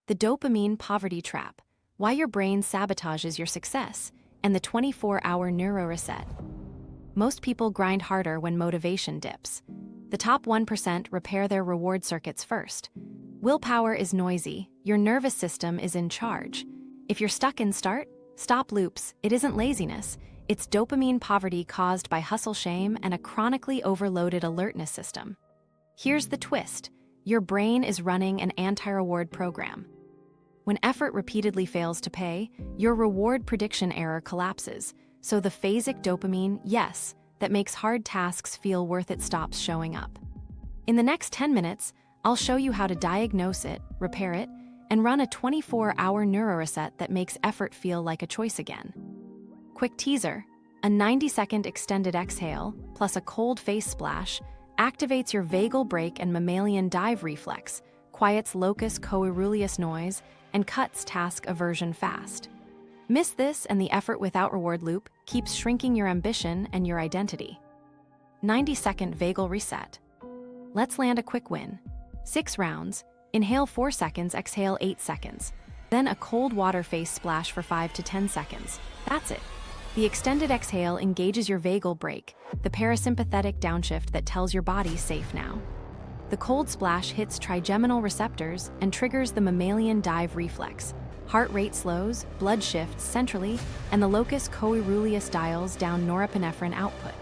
the dopamine poverty trap, why your brain sabotages your success, and the 24-hour neuro-reset. Most people grind harder when motivation dips. The top 1% repair their reward circuits first. Willpower is noisy, your nervous system is in charge. If you're stuck in start-stop loops, it isn't laziness, it's dopamine poverty caused by hustle shame and a chronically overloaded alertness system. Here's the twist. Your brain is running an anti-reward program. When effort repeatedly fails to pay, your reward prediction error collapses, so the phasic dopamine, yes, that makes hard tasks feel worth it stops showing up. In the next 10 minutes, I'll show you how to diagnose it, repair it, and run a 24-hour neuro-reset that makes effort feel like a choice again. Quick teaser, a 90-second extended exhale plus a cold face splash activates your vagal brake and mammalian dive reflex, quiets locus coeruleus noise, and cuts task aversion fast. Miss this and the effort without reward loop keeps shrinking your ambition and your identity. 90-second vagal reset. Let's land a quick win. 6 rounds, inhale 4 seconds, exhale 8 seconds. Then a cold water face splash for 5 to 10 seconds. That's it. The extended exhale engages your vagal brake, the parasympathetic downshift that tells your body safe now. The cold splash hits trigeminal receptors and triggers the mammalian dive reflex. Heart rate slows, blood shifts centrally, and the locus coeruleus dials down norepinephrine output.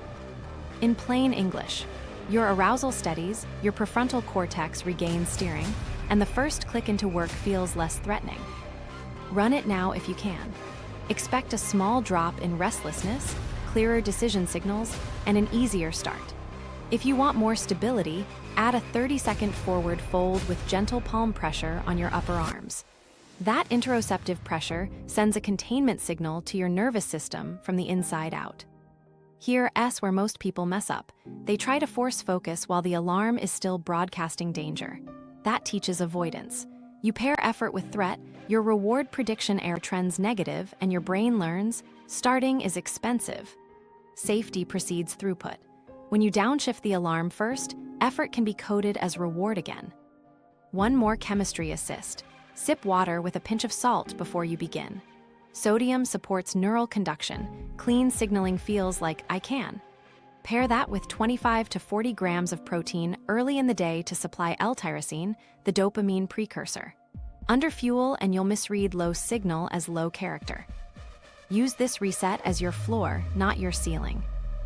In plain English, your arousal steadies, your prefrontal cortex regains steering, and the first click into work feels less threatening. Run it now if you can. Expect a small drop in restlessness, clearer decision signals, and an easier start. If you want more stability, add a 30-second forward fold with gentle palm pressure on your upper arms. That interoceptive pressure sends a containment signal to your nervous system from the inside out. Here's where most people mess up. They try to force focus while the alarm is still broadcasting danger. That teaches avoidance. You pair effort with threat, your reward prediction error trends negative, and your brain learns, starting is expensive. Safety precedes throughput. When you downshift the alarm first, effort can be coded as reward again. One more chemistry assist. Sip water with a pinch of salt before you begin. Sodium supports neural conduction. Clean signaling feels like I can. Pair that with 25 to 40 grams of protein early in the day to supply L-Tyrosine, the dopamine precursor. Underfuel and you'll misread low signal as low character. Use this reset as your floor, not your ceiling.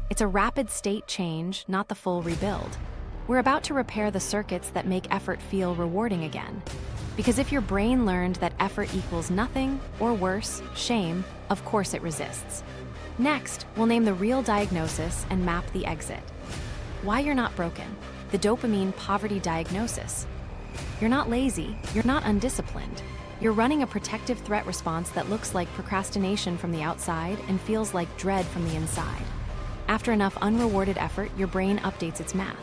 It's a rapid state change, not the full rebuild. We're about to repair the circuits that make effort feel rewarding again. Because if your brain learned that effort equals nothing, or worse, shame, of course it resists. Next, we'll name the real diagnosis and map the exit. Why you're not broken. The dopamine poverty diagnosis. You're not lazy, you're not undisciplined. You're running a protective threat response that looks like procrastination from the outside and feels like dread from the inside. After enough unrewarded effort, your brain updates its math.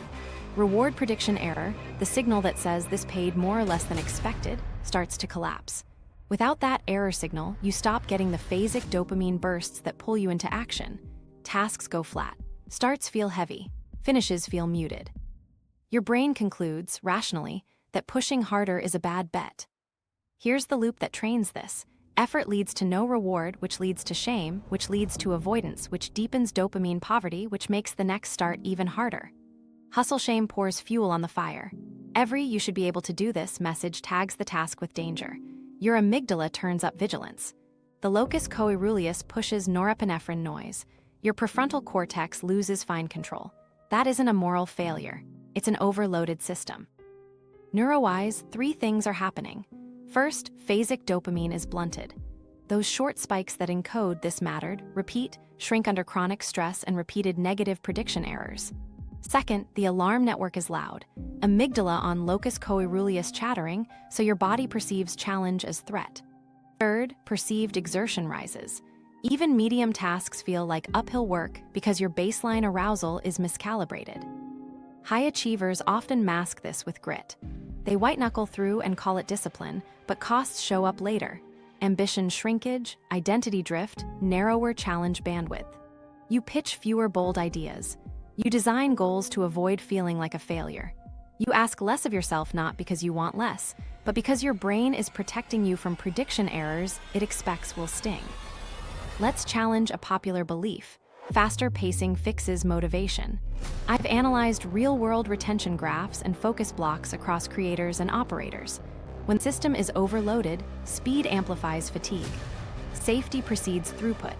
Reward prediction error, the signal that says this paid more or less than expected, starts to collapse. Without that error signal, you stop getting the phasic dopamine bursts that pull you into action. Tasks go flat. Starts feel heavy. Finishes feel muted. Your brain concludes, rationally, that pushing harder is a bad bet. Here's the loop that trains this. Effort leads to no reward, which leads to shame, which leads to avoidance, which deepens dopamine poverty, which makes the next start even harder. Hustle shame pours fuel on the fire. Every "you should be able to do this" message tags the task with danger. Your amygdala turns up vigilance. The locus coeruleus pushes norepinephrine noise. Your prefrontal cortex loses fine control. That isn't a moral failure. It's an overloaded system. Neuro-wise, 3 things are happening. First, phasic dopamine is blunted. Those short spikes that encode this mattered, repeat, shrink under chronic stress and repeated negative prediction errors. Second, the alarm network is loud. Amygdala on locus coeruleus chattering, so your body perceives challenge as threat. Third, perceived exertion rises. Even medium tasks feel like uphill work because your baseline arousal is miscalibrated. High achievers often mask this with grit. They white-knuckle through and call it discipline, but costs show up later. Ambition shrinkage, identity drift, narrower challenge bandwidth. You pitch fewer bold ideas. You design goals to avoid feeling like a failure. You ask less of yourself not because you want less, But because your brain is protecting you from prediction errors it expects will sting. Let's challenge a popular belief. Faster pacing fixes motivation. I've analyzed real-world retention graphs and focus blocks across creators and operators. When the system is overloaded, speed amplifies fatigue. Safety precedes throughput.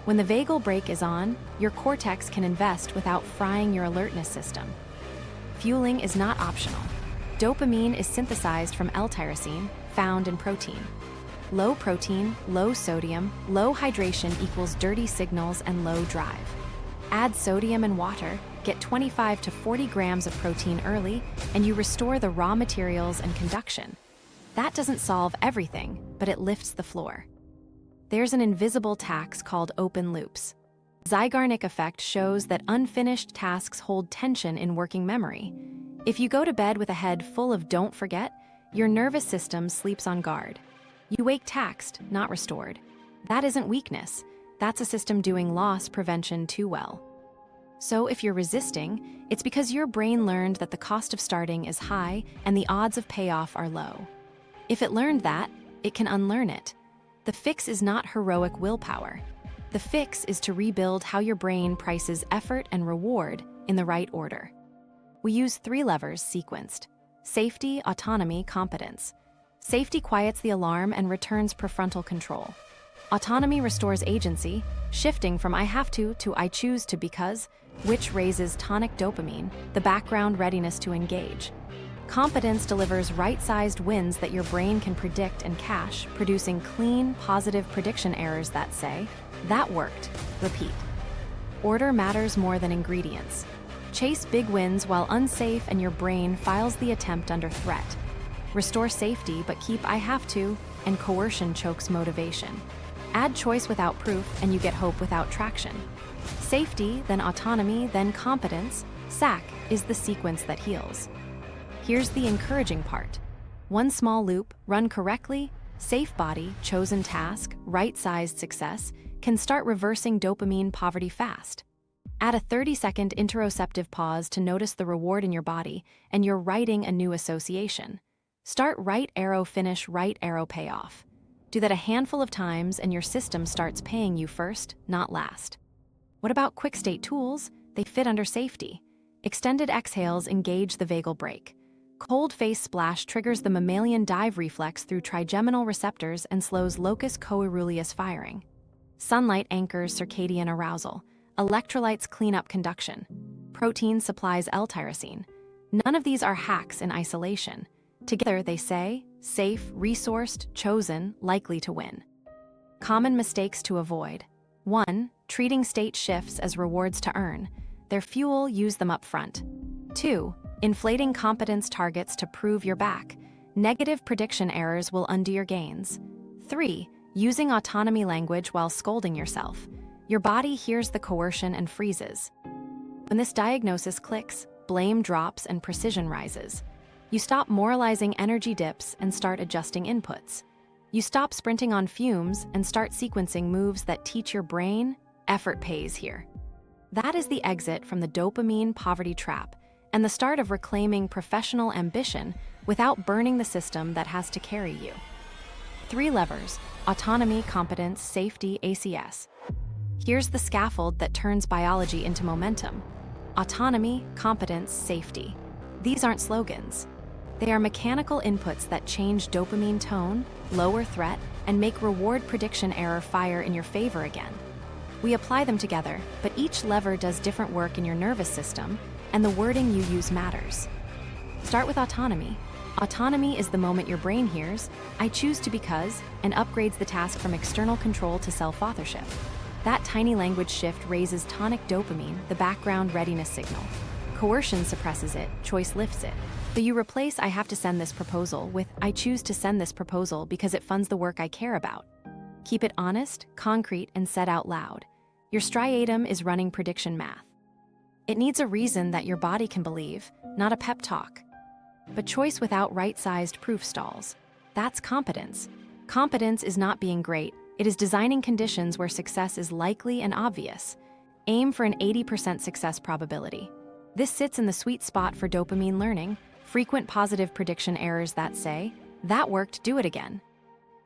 When the vagal brake is on, your cortex can invest without frying your alertness system. Fueling is not optional. Dopamine is synthesized from L-Tyrosine, found in protein. Low protein, low sodium, low hydration equals dirty signals and low drive. Add sodium and water, get 25 to 40 grams of protein early, and you restore the raw materials and conduction. That doesn't solve everything, but it lifts the floor. There's an invisible tax called open loops. Zeigarnik Effect shows that unfinished tasks hold tension in working memory. If you go to bed with a head full of don't forget, your nervous system sleeps on guard. You wake taxed, not restored. That isn't weakness. That's a system doing loss prevention too well. So if you're resisting, it's because your brain learned that the cost of starting is high and the odds of payoff are low. If it learned that, it can unlearn it. The fix is not heroic willpower. The fix is to rebuild how your brain prices effort and reward in the right order. We use 3 levers sequenced: safety, autonomy, competence. Safety quiets the alarm and returns prefrontal control. Autonomy restores agency, shifting from I have to I choose to because, which raises tonic dopamine, the background readiness to engage. Competence delivers right-sized wins that your brain can predict and cache, producing clean, positive prediction errors that say, that worked, repeat. Order matters more than ingredients. Chase big wins while unsafe and your brain files the attempt under threat. Restore safety but keep I have to, and coercion chokes motivation. Add choice without proof and you get hope without traction. Safety, then autonomy, then competence, SAC, is the sequence that heals. Here's the encouraging part. One small loop, run correctly, safe body, chosen task, right-sized success, can start reversing dopamine poverty fast. Add a 30-second interoceptive pause to notice the reward in your body, and you're writing a new association. Start right arrow, finish right arrow, payoff. Do that a handful of times and your system starts paying you first, not last. What about quick state tools? They fit under safety. Extended exhales engage the vagal brake. Cold face splash triggers the mammalian dive reflex through trigeminal receptors and slows locus coeruleus firing. Sunlight anchors circadian arousal. Electrolytes clean up conduction. Protein supplies L-Tyrosine. None of these are hacks in isolation. Together they say, safe, resourced, chosen, likely to win. Common mistakes to avoid. 1. Treating state shifts as rewards to earn. Their fuel, use them up front. 2. Inflating competence targets to prove you're back. Negative prediction errors will undo your gains. 3. Using autonomy language while scolding yourself. Your body hears the coercion and freezes. When this diagnosis clicks, blame drops and precision rises. You stop moralizing energy dips and start adjusting inputs. You stop sprinting on fumes and start sequencing moves that teach your brain, effort pays here. That is the exit from the dopamine poverty trap and the start of reclaiming professional ambition without burning the system that has to carry you. 3 levers: autonomy, competence, safety, ACS. Here's the scaffold that turns biology into momentum. Autonomy, competence, safety. These aren't slogans. They are mechanical inputs that change dopamine tone, lower threat, and make reward prediction error fire in your favor again. We apply them together, but each lever does different work in your nervous system, and the wording you use matters. Start with autonomy. Autonomy is the moment your brain hears, I choose to because, and upgrades the task from external control to self-authorship. That tiny language shift raises tonic dopamine, the background readiness signal. Coercion suppresses it, choice lifts it. So you replace I have to send this proposal with I choose to send this proposal because it funds the work I care about. Keep it honest, concrete, and said out loud. Your striatum is running prediction math. It needs a reason that your body can believe, not a pep talk. But choice without right-sized proof stalls. That's competence. Competence is not being great. It is designing conditions where success is likely and obvious. Aim for an 80% success probability. This sits in the sweet spot for dopamine learning, frequent positive prediction errors that say, That worked, do it again.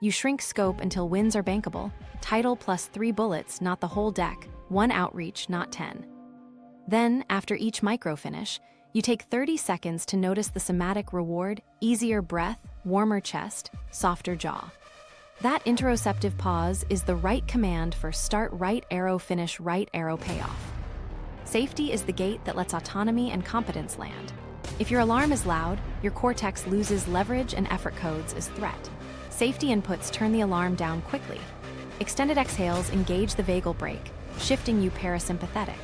You shrink scope until wins are bankable. Title plus 3 bullets, not the whole deck. 1 outreach, not 10. Then, after each micro-finish, you take 30 seconds to notice the somatic reward: easier breath, warmer chest, softer jaw. That interoceptive pause is the right command for start right arrow, finish right arrow payoff. Safety is the gate that lets autonomy and competence land. If your alarm is loud, your cortex loses leverage and effort codes as threat. Safety inputs turn the alarm down quickly. Extended exhales engage the vagal brake, shifting you parasympathetic.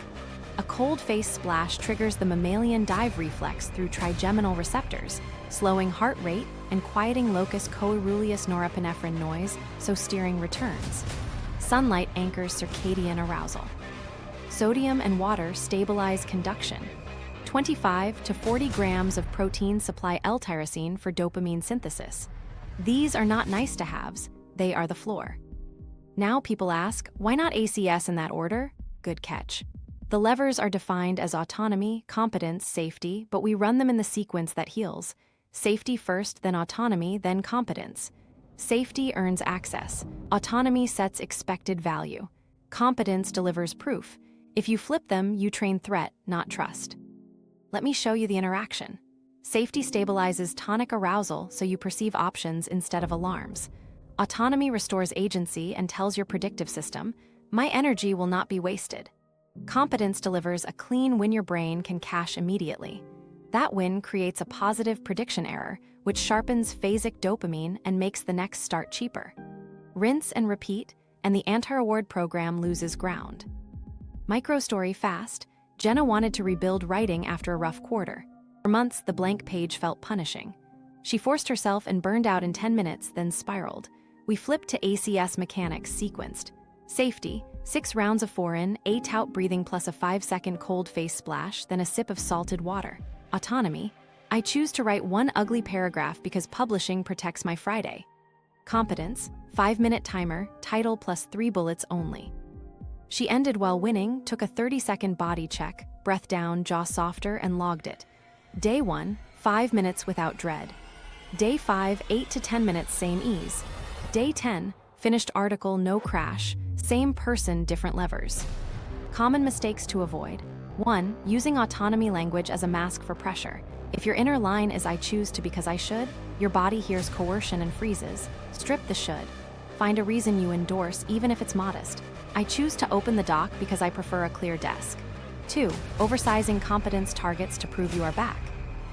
A cold face splash triggers the mammalian dive reflex through trigeminal receptors, slowing heart rate and quieting locus coeruleus norepinephrine noise, so steering returns. Sunlight anchors circadian arousal. Sodium and water stabilize conduction. 25 to 40 grams of protein supply L-Tyrosine for dopamine synthesis. These are not nice-to-haves, they are the floor. Now people ask, why not ACS in that order? Good catch. The levers are defined as autonomy, competence, safety, but we run them in the sequence that heals. Safety first, then autonomy, then competence. Safety earns access. Autonomy sets expected value. Competence delivers proof. If you flip them, you train threat, not trust. Let me show you the interaction. Safety stabilizes tonic arousal so you perceive options instead of alarms. Autonomy restores agency and tells your predictive system, my energy will not be wasted. Competence delivers a clean win your brain can cache immediately. That win creates a positive prediction error, which sharpens phasic dopamine and makes the next start cheaper. Rinse and repeat, and the anti-reward program loses ground. Micro-story fast, Jenna wanted to rebuild writing after a rough quarter. For months, the blank page felt punishing. She forced herself and burned out in 10 minutes, then spiraled. We flipped to ACS mechanics sequenced. Safety, 6 rounds of 4 in, 8 out breathing plus a 5-second cold face splash, then a sip of salted water. Autonomy, I choose to write one ugly paragraph because publishing protects my Friday. Competence, 5-minute timer, title plus 3 bullets only. She ended while winning, took a 30-second body check, breath down, jaw softer, and logged it. Day 1, 5 minutes without dread. Day 5, 8 to 10 minutes, same ease. Day 10, finished article, no crash, same person, different levers. Common mistakes to avoid. 1. Using autonomy language as a mask for pressure. If your inner line is I choose to because I should, your body hears coercion and freezes. Strip the should. Find a reason you endorse, even if it's modest. I choose to open the dock because I prefer a clear desk. 2. Oversizing competence targets to prove you are back.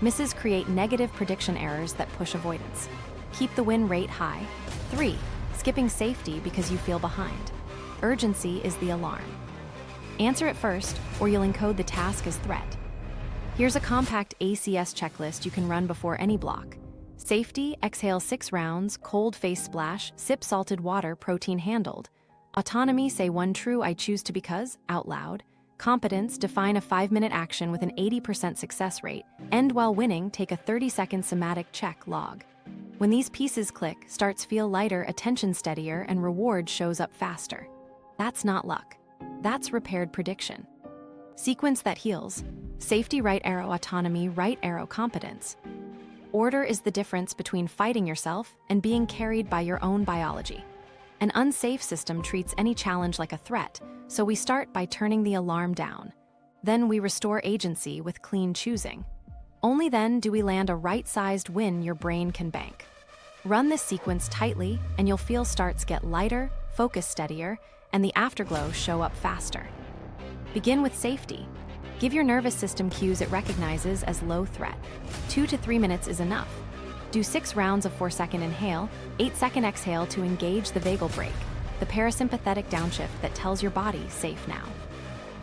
Misses create negative prediction errors that push avoidance. Keep the win rate high. 3. Skipping safety because you feel behind. Urgency is the alarm. Answer it first, or you'll encode the task as threat. Here's a compact ACS checklist you can run before any block. Safety, exhale 6 rounds, cold face splash, sip salted water, protein handled. Autonomy, say 1 true I choose to because, out loud. Competence, define a 5-minute action with an 80% success rate. End while winning, take a 30-second somatic check log. When these pieces click, starts feel lighter, attention steadier, and reward shows up faster. That's not luck. That's repaired prediction. Sequence that heals. Safety, right arrow, autonomy, right arrow, competence. Order is the difference between fighting yourself and being carried by your own biology. An unsafe system treats any challenge like a threat, so we start by turning the alarm down. Then we restore agency with clean choosing. Only then do we land a right-sized win your brain can bank. Run this sequence tightly, and you'll feel starts get lighter, focus steadier, and the afterglow show up faster. Begin with safety. Give your nervous system cues it recognizes as low threat. 2 to 3 minutes is enough. Do 6 rounds of 4-second inhale, 8-second exhale to engage the vagal brake, the parasympathetic downshift that tells your body safe now.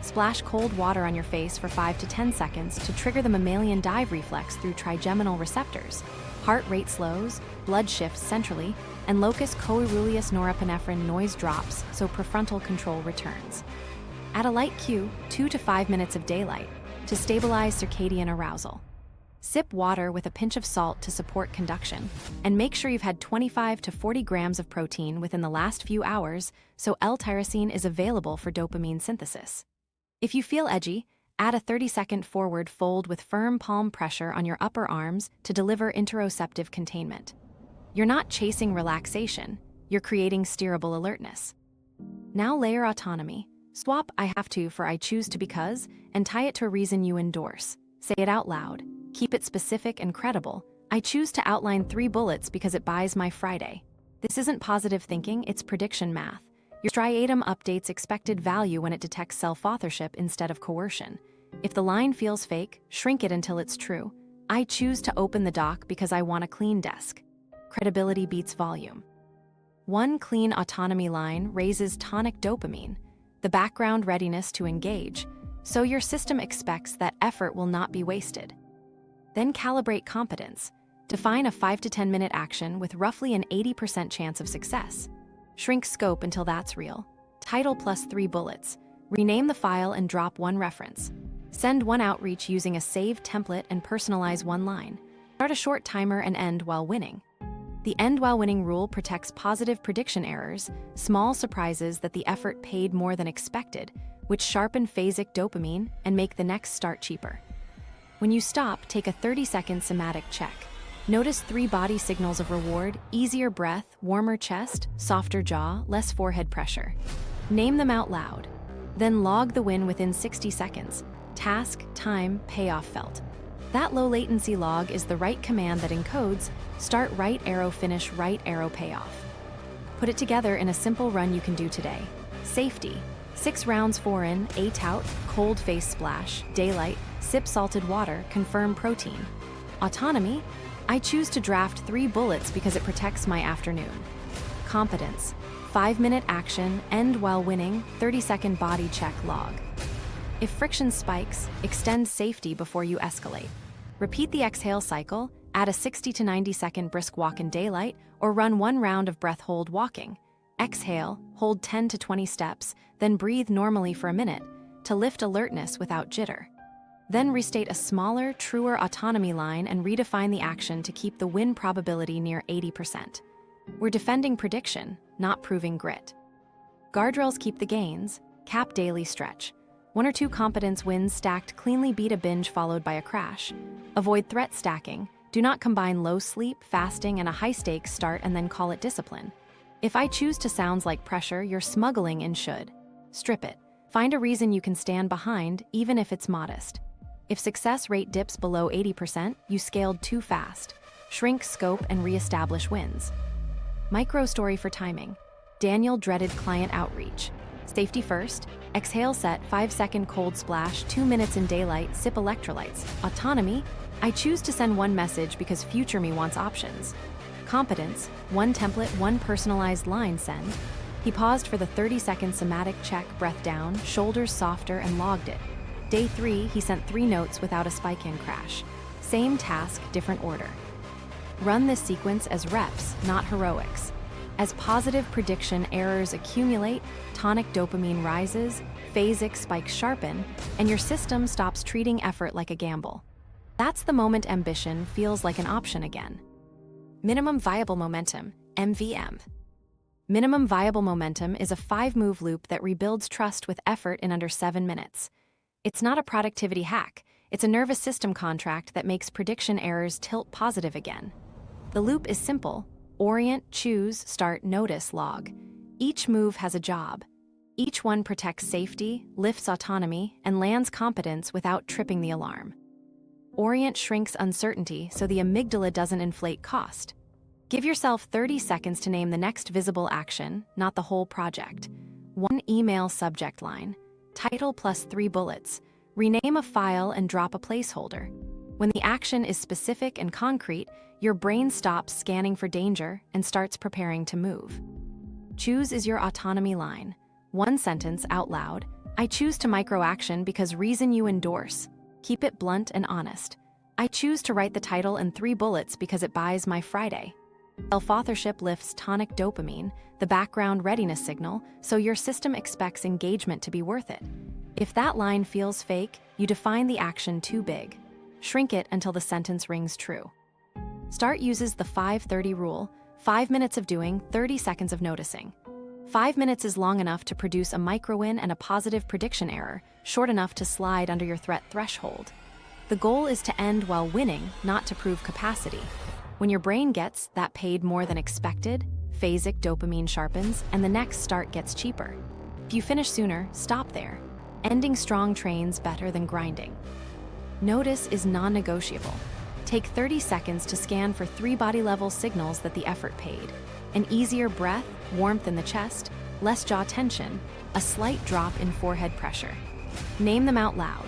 Splash cold water on your face for 5 to 10 seconds to trigger the mammalian dive reflex through trigeminal receptors. Heart rate slows, blood shifts centrally, and locus coeruleus norepinephrine noise drops so prefrontal control returns. Add a light cue, 2 to 5 minutes of daylight, to stabilize circadian arousal. Sip water with a pinch of salt to support conduction, and make sure you've had 25 to 40 grams of protein within the last few hours so L-Tyrosine is available for dopamine synthesis. If you feel edgy, add a 30-second forward fold with firm palm pressure on your upper arms to deliver interoceptive containment. You're not chasing relaxation, you're creating steerable alertness. Now layer autonomy. Swap "I have to" for "I choose to" because, and tie it to a reason you endorse. Say it out loud. Keep it specific and credible. I choose to outline 3 bullets because it buys my Friday. This isn't positive thinking, it's prediction math. Your striatum updates expected value when it detects self-authorship instead of coercion. If the line feels fake, shrink it until it's true. I choose to open the dock because I want a clean desk. Credibility beats volume. One clean autonomy line raises tonic dopamine, the background readiness to engage, so your system expects that effort will not be wasted. Then calibrate competence. Define a 5 to 10 minute action with roughly an 80% chance of success. Shrink scope until that's real. Title plus 3 bullets. Rename the file and drop 1 reference. Send 1 outreach using a saved template and personalize 1 line. Start a short timer and end while winning. The end while winning rule protects positive prediction errors, small surprises that the effort paid more than expected, which sharpen phasic dopamine and make the next start cheaper. When you stop, take a 30-second somatic check. Notice 3 body signals of reward: easier breath, warmer chest, softer jaw, less forehead pressure. Name them out loud. Then log the win within 60 seconds. Task, time, payoff felt. That low latency log is the right command that encodes start right arrow, finish right arrow, payoff. Put it together in a simple run you can do today. Safety. 6 rounds 4 in, 8 out, cold face splash, daylight, sip salted water, confirm protein. Autonomy. I choose to draft 3 bullets because it protects my afternoon. Competence. 5-minute action, end while winning, 30-second body check log. If friction spikes, extend safety before you escalate. Repeat the exhale cycle, add a 60 to 90-second brisk walk in daylight, or run 1 round of breath hold walking. Exhale, hold 10 to 20 steps, then breathe normally for a minute to lift alertness without jitter. Then restate a smaller, truer autonomy line and redefine the action to keep the win probability near 80%. We're defending prediction, not proving grit. Guardrails keep the gains, cap daily stretch. 1 or 2 competence wins stacked cleanly beat a binge followed by a crash. Avoid threat stacking. Do not combine low sleep, fasting, and a high-stakes start and then call it discipline. If I choose to sounds like pressure, you're smuggling in should. Strip it. Find a reason you can stand behind, even if it's modest. If success rate dips below 80%, you scaled too fast. Shrink scope and reestablish wins. Micro story for timing. Daniel dreaded client outreach. Safety first. Exhale set, 5-second cold splash, 2 minutes in daylight, sip electrolytes. Autonomy. I choose to send 1 message because future me wants options. Competence. 1 template, 1 personalized line send. He paused for the 30-second somatic check, breath down, shoulders softer, and logged it. Day 3, he sent 3 notes without a spike-in crash. Same task, different order. Run this sequence as reps, not heroics. As positive prediction errors accumulate, tonic dopamine rises, phasic spikes sharpen, and your system stops treating effort like a gamble. That's the moment ambition feels like an option again. Minimum Viable Momentum, MVM. Minimum Viable Momentum is a 5-move loop that rebuilds trust with effort in under 7 minutes. It's not a productivity hack, it's a nervous system contract that makes prediction errors tilt positive again. The loop is simple: orient, choose, start, notice, log. Each move has a job. Each one protects safety, lifts autonomy, and lands competence without tripping the alarm. Orient shrinks uncertainty so the amygdala doesn't inflate cost. Give yourself 30 seconds to name the next visible action, not the whole project. 1 email subject line. Title plus 3 bullets. Rename a file and drop a placeholder. When the action is specific and concrete, your brain stops scanning for danger and starts preparing to move. Choose is your autonomy line. 1 sentence out loud. I choose to micro-action because reason you endorse. Keep it blunt and honest. I choose to write the title in 3 bullets because it buys my Friday. Self-authorship lifts tonic dopamine, the background readiness signal, so your system expects engagement to be worth it. If that line feels fake, you define the action too big. Shrink it until the sentence rings true. START uses the 5-30 rule: 5 minutes of doing, 30 seconds of noticing. 5 minutes is long enough to produce a micro-win and a positive prediction error, short enough to slide under your threat threshold. The goal is to end while winning, not to prove capacity. When your brain gets that paid more than expected, phasic dopamine sharpens and the next start gets cheaper. If you finish sooner, stop there. Ending strong trains better than grinding. Notice is non-negotiable. Take 30 seconds to scan for 3 body-level signals that the effort paid. An easier breath, warmth in the chest, less jaw tension, a slight drop in forehead pressure. Name them out loud.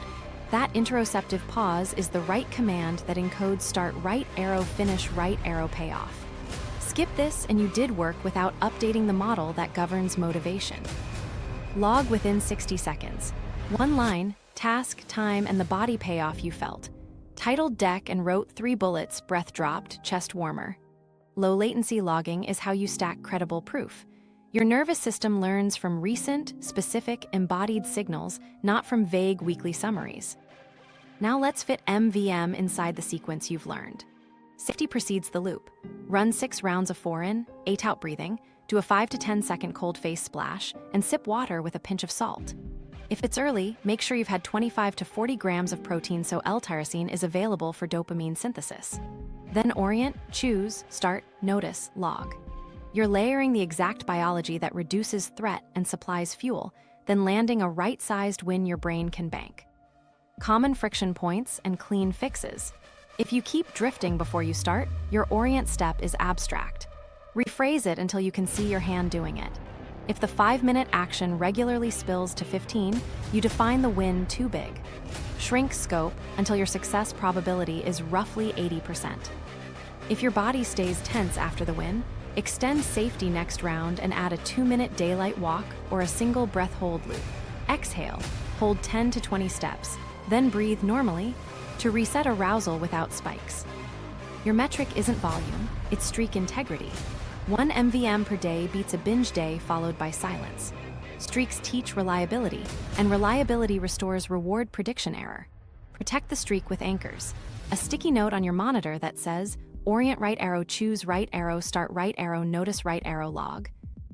That interoceptive pause is the right command that encodes start right arrow, finish right arrow payoff. Skip this and you did work without updating the model that governs motivation. Log within 60 seconds. One line, task, time, and the body payoff you felt. Titled deck and wrote 3 bullets, breath dropped, chest warmer. Low latency logging is how you stack credible proof. Your nervous system learns from recent, specific, embodied signals, not from vague weekly summaries. Now let's fit MVM inside the sequence you've learned. Safety precedes the loop. Run 6 rounds of 4 in, 8 out breathing, do a 5 to 10 second cold face splash, and sip water with a pinch of salt. If it's early, make sure you've had 25 to 40 grams of protein so L-Tyrosine is available for dopamine synthesis. Then orient, choose, start, notice, log. You're layering the exact biology that reduces threat and supplies fuel, then landing a right-sized win your brain can bank. Common friction points and clean fixes. If you keep drifting before you start, your orient step is abstract. Rephrase it until you can see your hand doing it. If the 5-minute action regularly spills to 15, you define the win too big. Shrink scope until your success probability is roughly 80%. If your body stays tense after the win, extend safety next round and add a 2-minute daylight walk or a single breath hold loop. Exhale, hold 10 to 20 steps, then breathe normally to reset arousal without spikes. Your metric isn't volume, it's streak integrity. 1 MVM per day beats a binge day followed by silence. Streaks teach reliability, and reliability restores reward prediction error. Protect the streak with anchors. A sticky note on your monitor that says, orient right arrow, choose right arrow, start right arrow, notice right arrow log.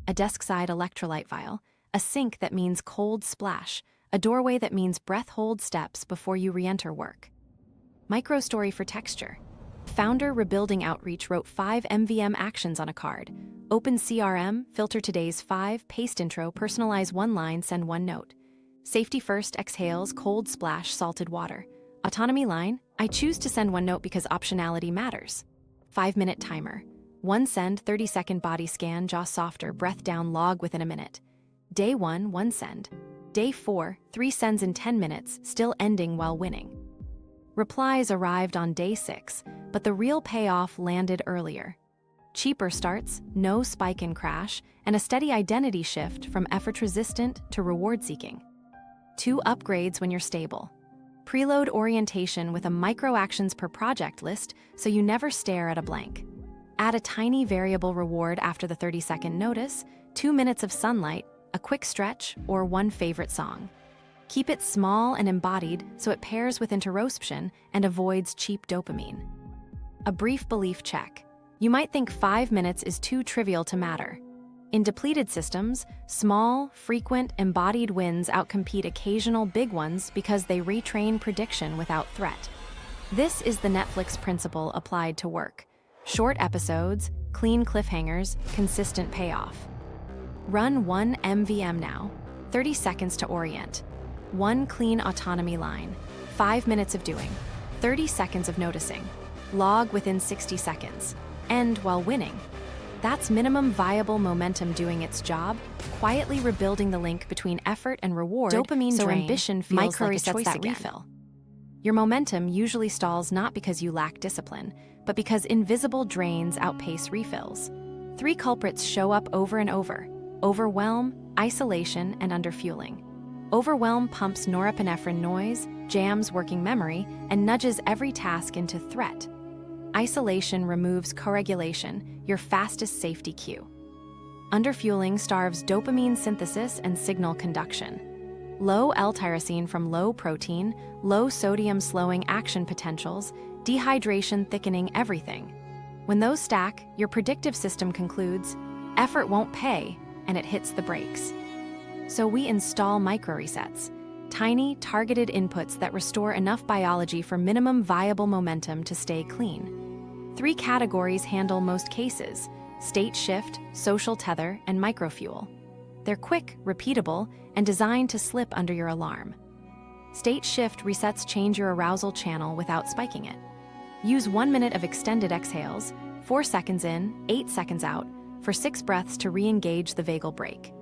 A desk-side electrolyte vial. A sink that means cold splash. A doorway that means breath hold steps before you re-enter work. Micro story for texture. Founder Rebuilding Outreach wrote 5 MVM actions on a card. Open CRM, filter today's 5, paste intro, personalize 1 line, send 1 note. Safety first, exhales, cold splash, salted water. Autonomy line, I choose to send 1 note because optionality matters. 5-minute timer. 1 send, 30-second body scan, jaw softer, breath down, log within a minute. Day 1, 1 send. Day 4, 3 sends in 10 minutes, still ending while winning. Replies arrived on day 6, but the real payoff landed earlier. Cheaper starts, no spike in crash, and a steady identity shift from effort-resistant to reward-seeking. 2 upgrades when you're stable. Preload orientation with a micro-actions per project list so you never stare at a blank. Add a tiny variable reward after the 30-second notice, 2 minutes of sunlight, a quick stretch, or 1 favorite song. Keep it small and embodied so it pairs with interoception and avoids cheap dopamine. A brief belief check. You might think 5 minutes is too trivial to matter. In depleted systems, small, frequent, embodied wins outcompete occasional big ones because they retrain prediction without threat. This is the Netflix principle applied to work. Short episodes, clean cliffhangers, consistent payoff. Run 1 MVM now, 30 seconds to orient. 1 clean autonomy line, 5 minutes of doing, 30 seconds of noticing. Log within 60 seconds. End while winning. That's minimum viable momentum doing its job, quietly rebuilding the link between effort and reward, Dopamine so drain, ambition feels like a micro-resets choice that again. refill. Your momentum usually stalls not because you lack discipline, but because invisible drains outpace refills. 3 culprits show up over and over: overwhelm, isolation, and underfueling. Overwhelm pumps norepinephrine noise, jams working memory, and nudges every task into threat. Isolation removes co-regulation, your fastest safety cue. Underfueling starves dopamine synthesis and signal conduction. Low L-Tyrosine from low protein, low sodium slowing action potentials, dehydration thickening everything. When those stack, your predictive system concludes, effort won't pay, and it hits the brakes. So we install micro-resets, tiny, targeted inputs that restore enough biology for minimum viable momentum to stay clean. 3 categories handle most cases: state shift, social tether, and microfuel. They're quick, repeatable, and designed to slip under your alarm. State shift resets change your arousal channel without spiking it. Use 1 minute of extended exhales, 4 seconds in, 8 seconds out, for 6 breaths to re-engage the vagal brake.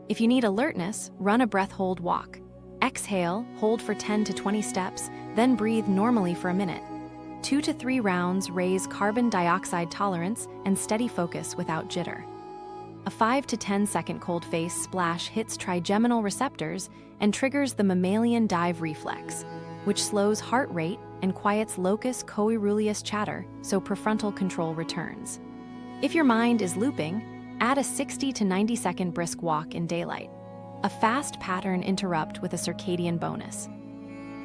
If you need alertness, run a breath hold walk. Exhale, hold for 10 to 20 steps, then breathe normally for a minute. 2 to 3 rounds raise carbon dioxide tolerance and steady focus without jitter. A 5 to 10 second cold face splash hits trigeminal receptors and triggers the mammalian dive reflex, which slows heart rate and quiets locus coeruleus chatter so prefrontal control returns. If your mind is looping, add a 60 to 90 second brisk walk in daylight. A fast pattern interrupt with a circadian bonus.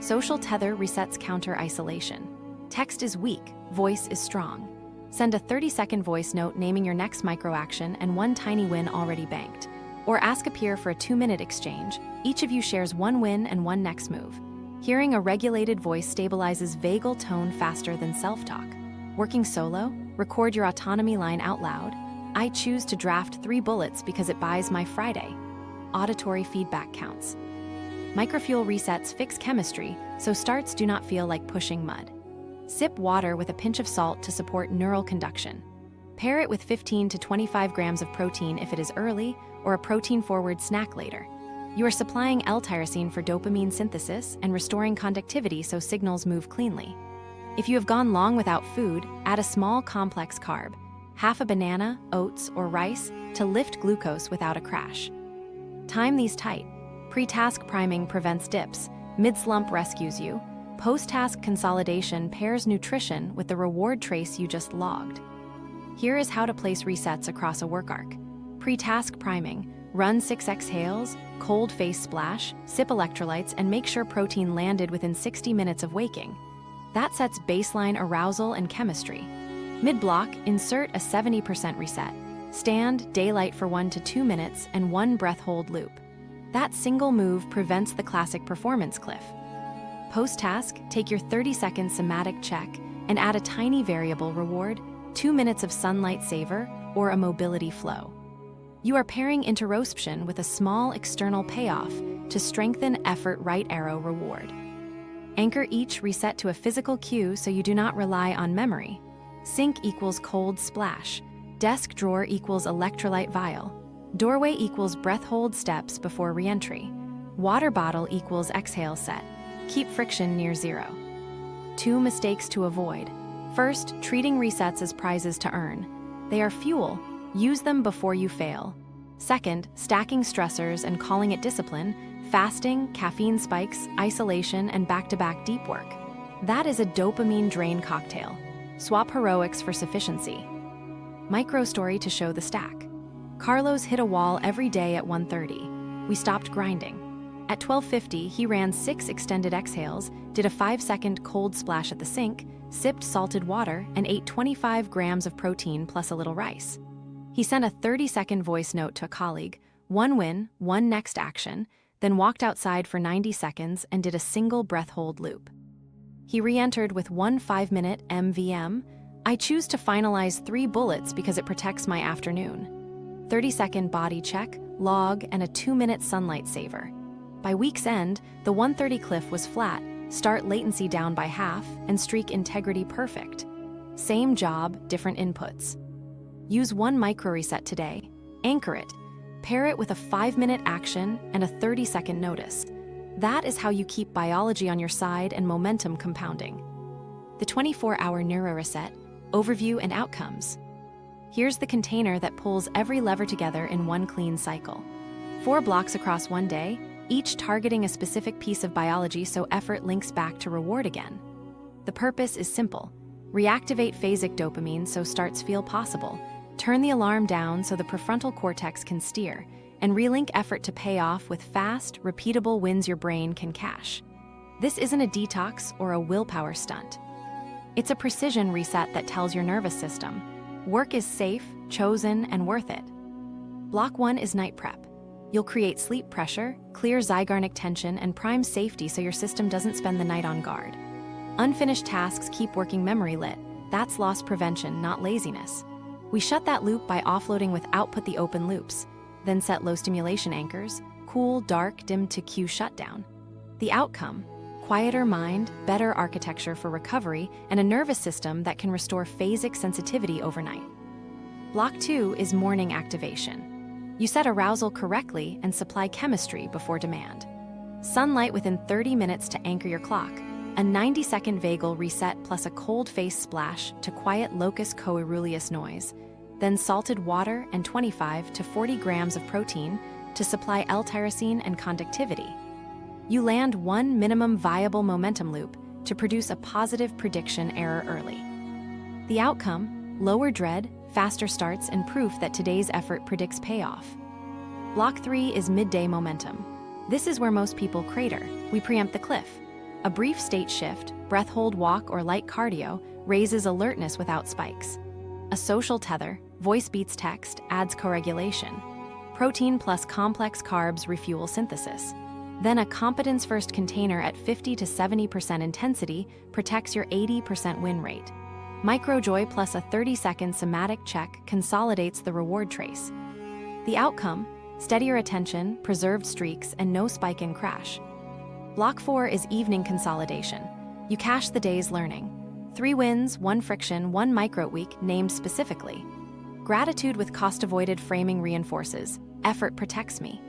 Social tether resets counter isolation. Text is weak, voice is strong. Send a 30-second voice note naming your next microaction and 1 tiny win already banked. Or ask a peer for a 2-minute exchange. Each of you shares 1 win and 1 next move. Hearing a regulated voice stabilizes vagal tone faster than self-talk. Working solo? Record your autonomy line out loud. I choose to draft 3 bullets because it buys my Friday. Auditory feedback counts. Microfuel resets fix chemistry, so starts do not feel like pushing mud. Sip water with a pinch of salt to support neural conduction. Pair it with 15 to 25 grams of protein if it is early, or a protein-forward snack later. You are supplying L-Tyrosine for dopamine synthesis and restoring conductivity so signals move cleanly. If you have gone long without food, add a small complex carb, half a banana, oats, or rice, to lift glucose without a crash. Time these tight. Pre-task priming prevents dips, mid-slump rescues you, post-task consolidation pairs nutrition with the reward trace you just logged. Here is how to place resets across a work arc. Pre-task priming, run 6 exhales, cold face splash, sip electrolytes, and make sure protein landed within 60 minutes of waking. That sets baseline arousal and chemistry. Mid-block, insert a 70% reset. Stand, daylight for 1 to 2 minutes, and 1 breath hold loop. That single move prevents the classic performance cliff. Post-task, take your 30-second somatic check and add a tiny variable reward, 2 minutes of sunlight savor, or a mobility flow. You are pairing interruption with a small external payoff to strengthen effort right arrow reward. Anchor each reset to a physical cue so you do not rely on memory. Sink equals cold splash. Desk drawer equals electrolyte vial. Doorway equals breath hold steps before re-entry. Water bottle equals exhale set. Keep friction near 0. 2 mistakes to avoid. First, treating resets as prizes to earn. They are fuel. Use them before you fail. Second, stacking stressors and calling it discipline, fasting, caffeine spikes, isolation, and back-to-back deep work. That is a dopamine drain cocktail. Swap heroics for sufficiency. Micro story to show the stack. Carlos hit a wall every day at 1:30. We stopped grinding. At 12:50, he ran 6 extended exhales, did a 5-second cold splash at the sink, sipped salted water, and ate 25 grams of protein plus a little rice. He sent a 30-second voice note to a colleague, 1 win, 1 next action, then walked outside for 90 seconds and did a single breath hold loop. He re-entered with 1 5-minute MVM. I choose to finalize 3 bullets because it protects my afternoon. 30-second body check, log, and a 2-minute sunlight saver. By week's end, the 130 cliff was flat, start latency down by half, and streak integrity perfect. Same job, different inputs. Use 1 micro reset today. Anchor it. Pair it with a 5-minute action and a 30-second notice. That is how you keep biology on your side and momentum compounding. The 24-hour Neuro-Reset, overview and outcomes. Here's the container that pulls every lever together in 1 clean cycle. 4 blocks across 1 day, each targeting a specific piece of biology so effort links back to reward again. The purpose is simple. Reactivate phasic dopamine so starts feel possible. Turn the alarm down so the prefrontal cortex can steer, and relink effort to pay off with fast, repeatable wins your brain can cash. This isn't a detox or a willpower stunt. It's a precision reset that tells your nervous system, work is safe, chosen, and worth it. Block 1 is night prep. You'll create sleep pressure, clear Zeigarnik tension, and prime safety so your system doesn't spend the night on guard. Unfinished tasks keep working memory lit, That's loss prevention, not laziness. We shut that loop by offloading with output the open loops, then set low stimulation anchors, cool, dark, dim to cue shutdown. The outcome: quieter mind, better architecture for recovery, and a nervous system that can restore phasic sensitivity overnight. Block 2 is morning activation. You set arousal correctly and supply chemistry before demand. Sunlight within 30 minutes to anchor your clock, a 90-second vagal reset plus a cold face splash to quiet locus coeruleus noise, then salted water and 25 to 40 grams of protein to supply L-Tyrosine and conductivity. You land one minimum viable momentum loop to produce a positive prediction error early. The outcome: lower dread, faster starts, and proof that today's effort predicts payoff. Block 3 is midday momentum. This is where most people crater. We preempt the cliff. A brief state shift, breath hold walk or light cardio, raises alertness without spikes. A social tether, voice beats text, adds co-regulation. Protein plus complex carbs refuel synthesis. Then a competence-first container at 50 to 70% intensity protects your 80% win rate. Microjoy plus a 30-second somatic check consolidates the reward trace. The outcome: steadier attention, preserved streaks, and no spike in crash. Block 4 is evening consolidation. You cache the day's learning. 3 wins, 1 friction, 1 micro-week named specifically. Gratitude with cost-avoided framing reinforces: effort protects me.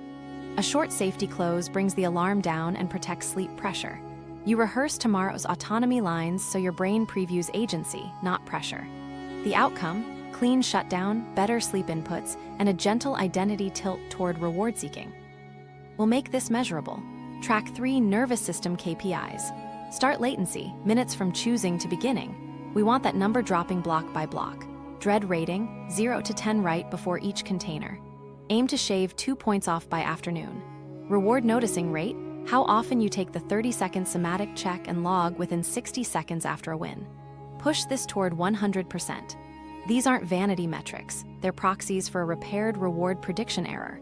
A short safety close brings the alarm down and protects sleep pressure. You rehearse tomorrow's autonomy lines so your brain previews agency, not pressure. The outcome: clean shutdown, better sleep inputs, and a gentle identity tilt toward reward seeking. We'll make this measurable. Track 3 nervous system KPIs. Start latency, minutes from choosing to beginning. We want that number dropping block by block. Dread rating, 0 to 10 right before each container. Aim to shave 2 points off by afternoon. Reward noticing rate, how often you take the 30-second somatic check and log within 60 seconds after a win. Push this toward 100%. These aren't vanity metrics, they're proxies for a repaired reward prediction error.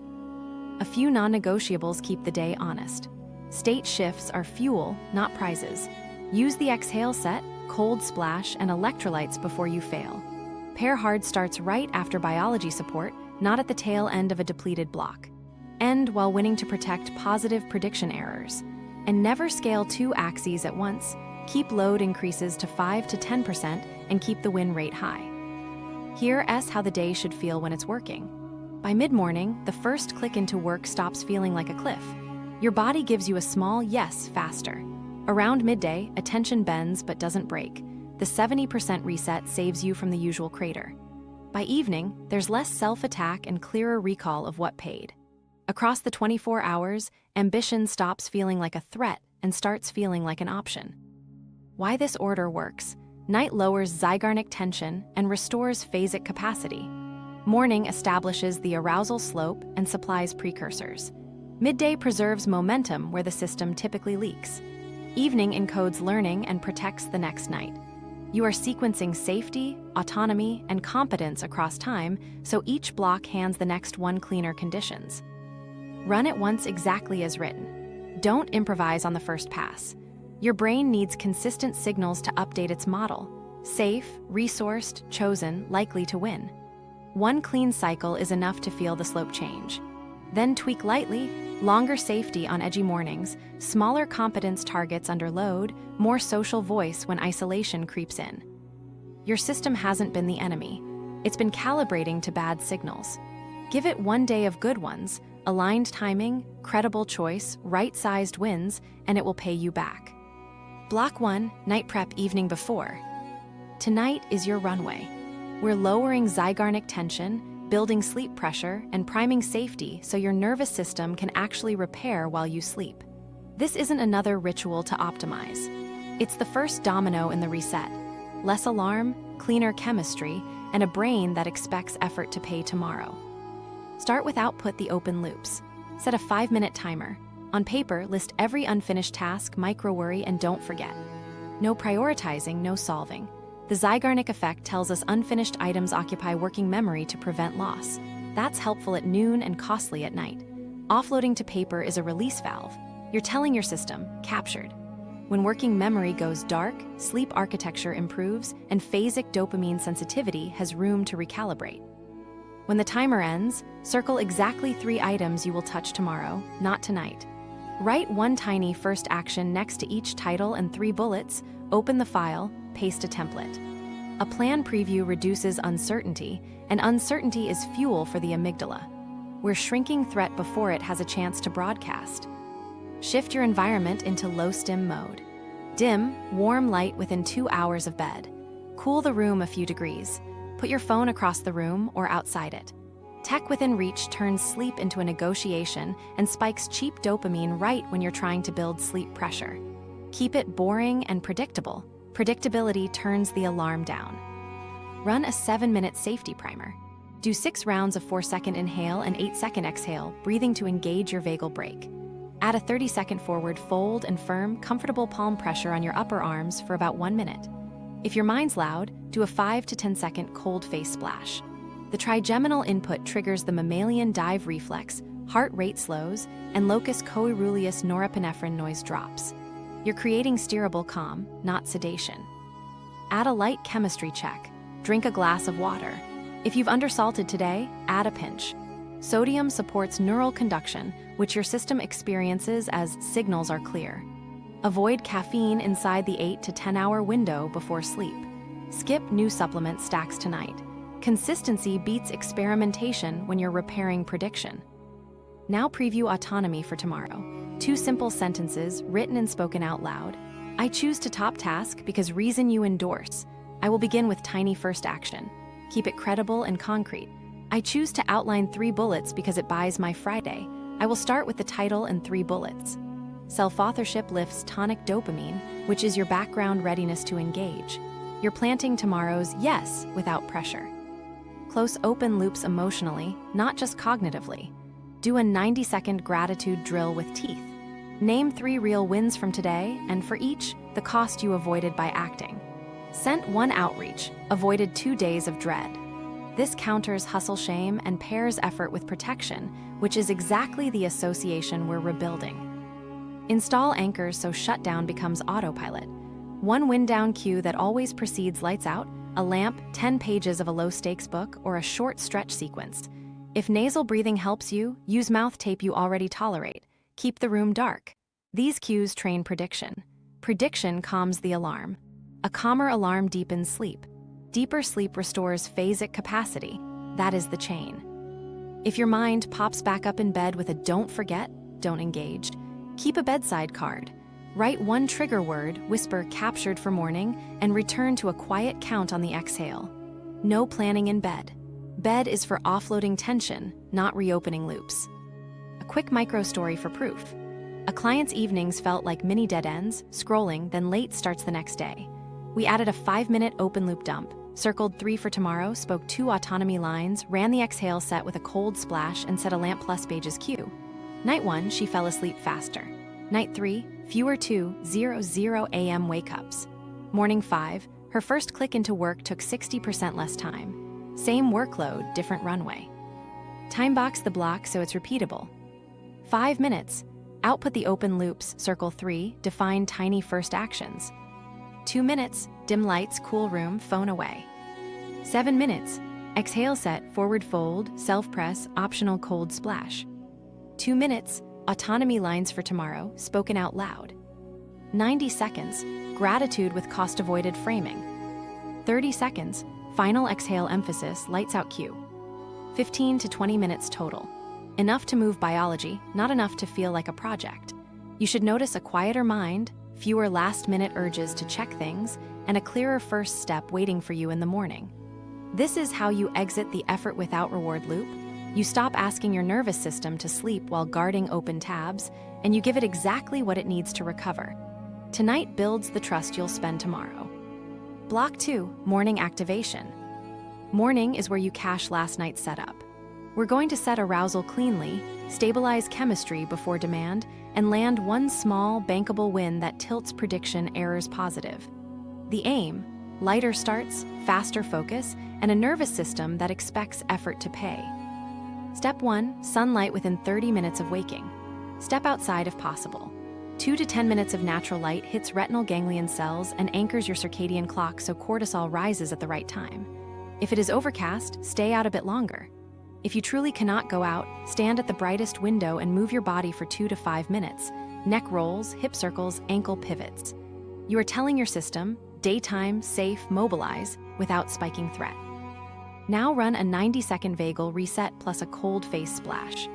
A few non-negotiables keep the day honest. State shifts are fuel, not prizes. Use the exhale set, cold splash, and electrolytes before you fail. Pair hard starts right after biology support, not at the tail end of a depleted block. End while winning to protect positive prediction errors. And never scale 2 axes at once. Keep load increases to 5 to 10% and keep the win rate high. Here's how the day should feel when it's working. By mid-morning, the first click into work stops feeling like a cliff. Your body gives you a small yes faster. Around midday, attention bends but doesn't break. The 70% reset saves you from the usual crater. By evening, there's less self-attack and clearer recall of what paid. Across the 24 hours, ambition stops feeling like a threat and starts feeling like an option. Why this order works: night lowers Zeigarnik tension and restores phasic capacity. Morning establishes the arousal slope and supplies precursors. Midday preserves momentum where the system typically leaks. Evening encodes learning and protects the next night. You are sequencing safety, autonomy, and competence across time, so each block hands the next one cleaner conditions. Run it once exactly as written. Don't improvise on the first pass. Your brain needs consistent signals to update its model. Safe, resourced, chosen, likely to win. One clean cycle is enough to feel the slope change. Then tweak lightly, longer safety on edgy mornings, smaller competence targets under load, more social voice when isolation creeps in. Your system hasn't been the enemy. It's been calibrating to bad signals. Give it one day of good ones, aligned timing, credible choice, right-sized wins, and it will pay you back. Block 1, night prep evening before. Tonight is your runway. We're lowering Zeigarnik tension, building sleep pressure, and priming safety so your nervous system can actually repair while you sleep. This isn't another ritual to optimize. It's the first domino in the reset. Less alarm, cleaner chemistry, and a brain that expects effort to pay tomorrow. Start with output the open loops. Set a 5-minute timer. On paper, list every unfinished task, micro-worry, and don't forget. No prioritizing, no solving. The Zeigarnik Effect tells us unfinished items occupy working memory to prevent loss. That's helpful at noon and costly at night. Offloading to paper is a release valve. You're telling your system, captured. When working memory goes dark, sleep architecture improves, and phasic dopamine sensitivity has room to recalibrate. When the timer ends, circle exactly 3 items you will touch tomorrow, not tonight. Write one tiny first action next to each title and 3 bullets, open the file, paste a template. A plan preview reduces uncertainty, and uncertainty is fuel for the amygdala. We're shrinking threat before it has a chance to broadcast. Shift your environment into low-stim mode. Dim, warm light within 2 hours of bed. Cool the room a few degrees. Put your phone across the room or outside it. Tech within reach turns sleep into a negotiation and spikes cheap dopamine right when you're trying to build sleep pressure. Keep it boring and predictable. Predictability turns the alarm down. Run a 7-minute safety primer. Do 6 rounds of 4-second inhale and 8-second exhale, breathing to engage your vagal brake. Add a 30-second forward fold and firm, comfortable palm pressure on your upper arms for about 1 minute. If your mind's loud, do a 5 to 10-second cold face splash. The trigeminal input triggers the mammalian dive reflex, heart rate slows, and locus coeruleus norepinephrine noise drops. You're creating steerable calm, not sedation. Add a light chemistry check. Drink a glass of water. If you've undersalted today, add a pinch. Sodium supports neural conduction, which your system experiences as signals are clear. Avoid caffeine inside the 8 to 10-hour window before sleep. Skip new supplement stacks tonight. Consistency beats experimentation when you're repairing prediction. Now preview Autonomy for tomorrow. 2 simple sentences, written and spoken out loud. I choose to top task because reason you endorse. I will begin with tiny first action. Keep it credible and concrete. I choose to outline 3 bullets because it buys my Friday. I will start with the title and 3 bullets. Self-authorship lifts tonic dopamine, which is your background readiness to engage. You're planting tomorrow's yes without pressure. Close open loops emotionally, not just cognitively. Do a 90-second gratitude drill with teeth. Name 3 real wins from today, and for each, the cost you avoided by acting. Sent 1 outreach, avoided 2 days of dread. This counters hustle shame and pairs effort with protection, which is exactly the association we're rebuilding. Install anchors so shutdown becomes autopilot. 1 wind-down cue that always precedes lights out, a lamp, 10 pages of a low-stakes book, or a short stretch sequence. If nasal breathing helps you, use mouth tape you already tolerate. Keep the room dark. These cues train prediction. Prediction calms the alarm. A calmer alarm deepens sleep. Deeper sleep restores phasic capacity. That is the chain. If your mind pops back up in bed with a don't forget, don't engage, keep a bedside card. Write 1 trigger word, whisper captured for morning, and return to a quiet count on the exhale. No planning in bed. Bed is for offloading tension, not reopening loops. A quick micro story for proof. A client's evenings felt like mini dead ends, scrolling, then late starts the next day. We added a 5-minute open loop dump, circled 3 for tomorrow, spoke 2 autonomy lines, ran the exhale set with a cold splash, and set a lamp plus pages cue. Night 1, she fell asleep faster. Night 3, fewer 2:00 a.m. wake-ups. Morning 5, her first click into work took 60% less time. Same workload, different runway. Time box the block so it's repeatable. 5 minutes, output the open loops, circle 3, define tiny first actions. 2 minutes, dim lights, cool room, phone away. 7 minutes, exhale set, forward fold, self-press, optional cold splash. 2 minutes, autonomy lines for tomorrow, spoken out loud. 90 seconds, gratitude with cost-avoided framing. 30 seconds, final exhale emphasis, lights out cue. 15 to 20 minutes total. Enough to move biology, not enough to feel like a project. You should notice a quieter mind, fewer last-minute urges to check things, and a clearer first step waiting for you in the morning. This is how you exit the effort without reward loop. You stop asking your nervous system to sleep while guarding open tabs, and you give it exactly what it needs to recover. Tonight builds the trust you'll spend tomorrow. Block 2, morning activation. Morning is where you cache last night's setup. We're going to set arousal cleanly, stabilize chemistry before demand, and land 1 small, bankable win that tilts prediction errors positive. The aim: lighter starts, faster focus, and a nervous system that expects effort to pay. Step 1, sunlight within 30 minutes of waking. Step outside if possible. 2 to 10 minutes of natural light hits retinal ganglion cells and anchors your circadian clock so cortisol rises at the right time. If it is overcast, stay out a bit longer. If you truly cannot go out, stand at the brightest window and move your body for 2 to 5 minutes. Neck rolls, hip circles, ankle pivots. You are telling your system, daytime, safe, mobilize, without spiking threat. Now run a 90-second vagal reset plus a cold face splash.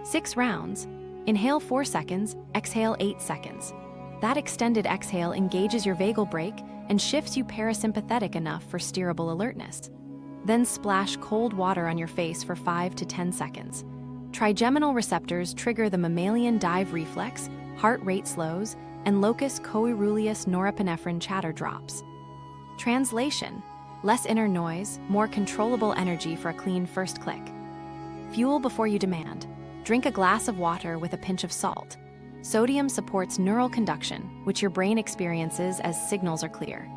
6 rounds. Inhale 4 seconds, exhale 8 seconds. That extended exhale engages your vagal brake and shifts you parasympathetic enough for steerable alertness. Then splash cold water on your face for 5 to 10 seconds. Trigeminal receptors trigger the mammalian dive reflex, heart rate slows, and locus coeruleus norepinephrine chatter drops. Translation: less inner noise, more controllable energy for a clean first click. Fuel before you demand. Drink a glass of water with a pinch of salt. Sodium supports neural conduction, which your brain experiences as signals are clear.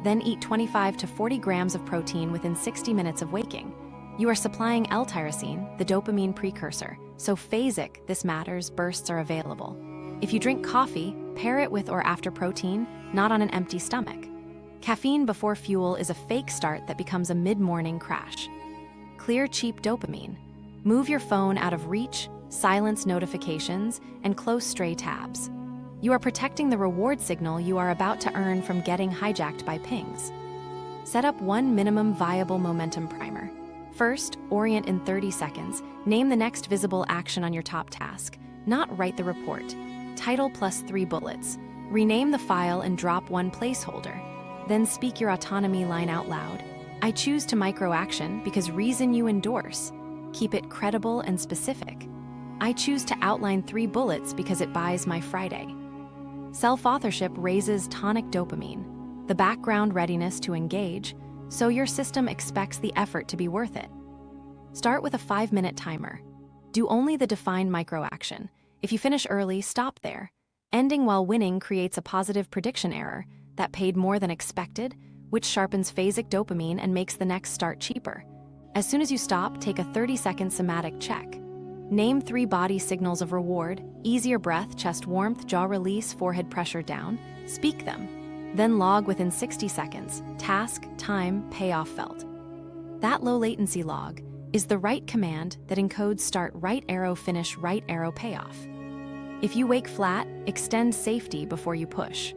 Then eat 25 to 40 grams of protein within 60 minutes of waking. You are supplying L-Tyrosine, the dopamine precursor, so phasic, this matters, bursts are available. If you drink coffee, pair it with or after protein, not on an empty stomach. Caffeine before fuel is a fake start that becomes a mid-morning crash. Clear cheap dopamine. Move your phone out of reach, silence notifications, and close stray tabs. You are protecting the reward signal you are about to earn from getting hijacked by pings. Set up one minimum viable momentum primer. First, orient in 30 seconds. Name the next visible action on your top task, not write the report. Title plus 3 bullets. Rename the file and drop one placeholder. Then speak your autonomy line out loud. I choose to micro-action because reason you endorse. Keep it credible and specific. I choose to outline 3 bullets because it buys my Friday. Self-authorship raises tonic dopamine, the background readiness to engage, so your system expects the effort to be worth it. Start with a 5-minute timer. Do only the defined micro-action. If you finish early, stop there. Ending while winning creates a positive prediction error that paid more than expected, which sharpens phasic dopamine and makes the next start cheaper. As soon as you stop, take a 30-second somatic check. Name 3 body signals of reward: easier breath, chest warmth, jaw release, forehead pressure down. Speak them. Then log within 60 seconds. Task, time, payoff felt. That low latency log is the right command that encodes start right arrow, finish right arrow, payoff. If you wake flat, extend safety before you push.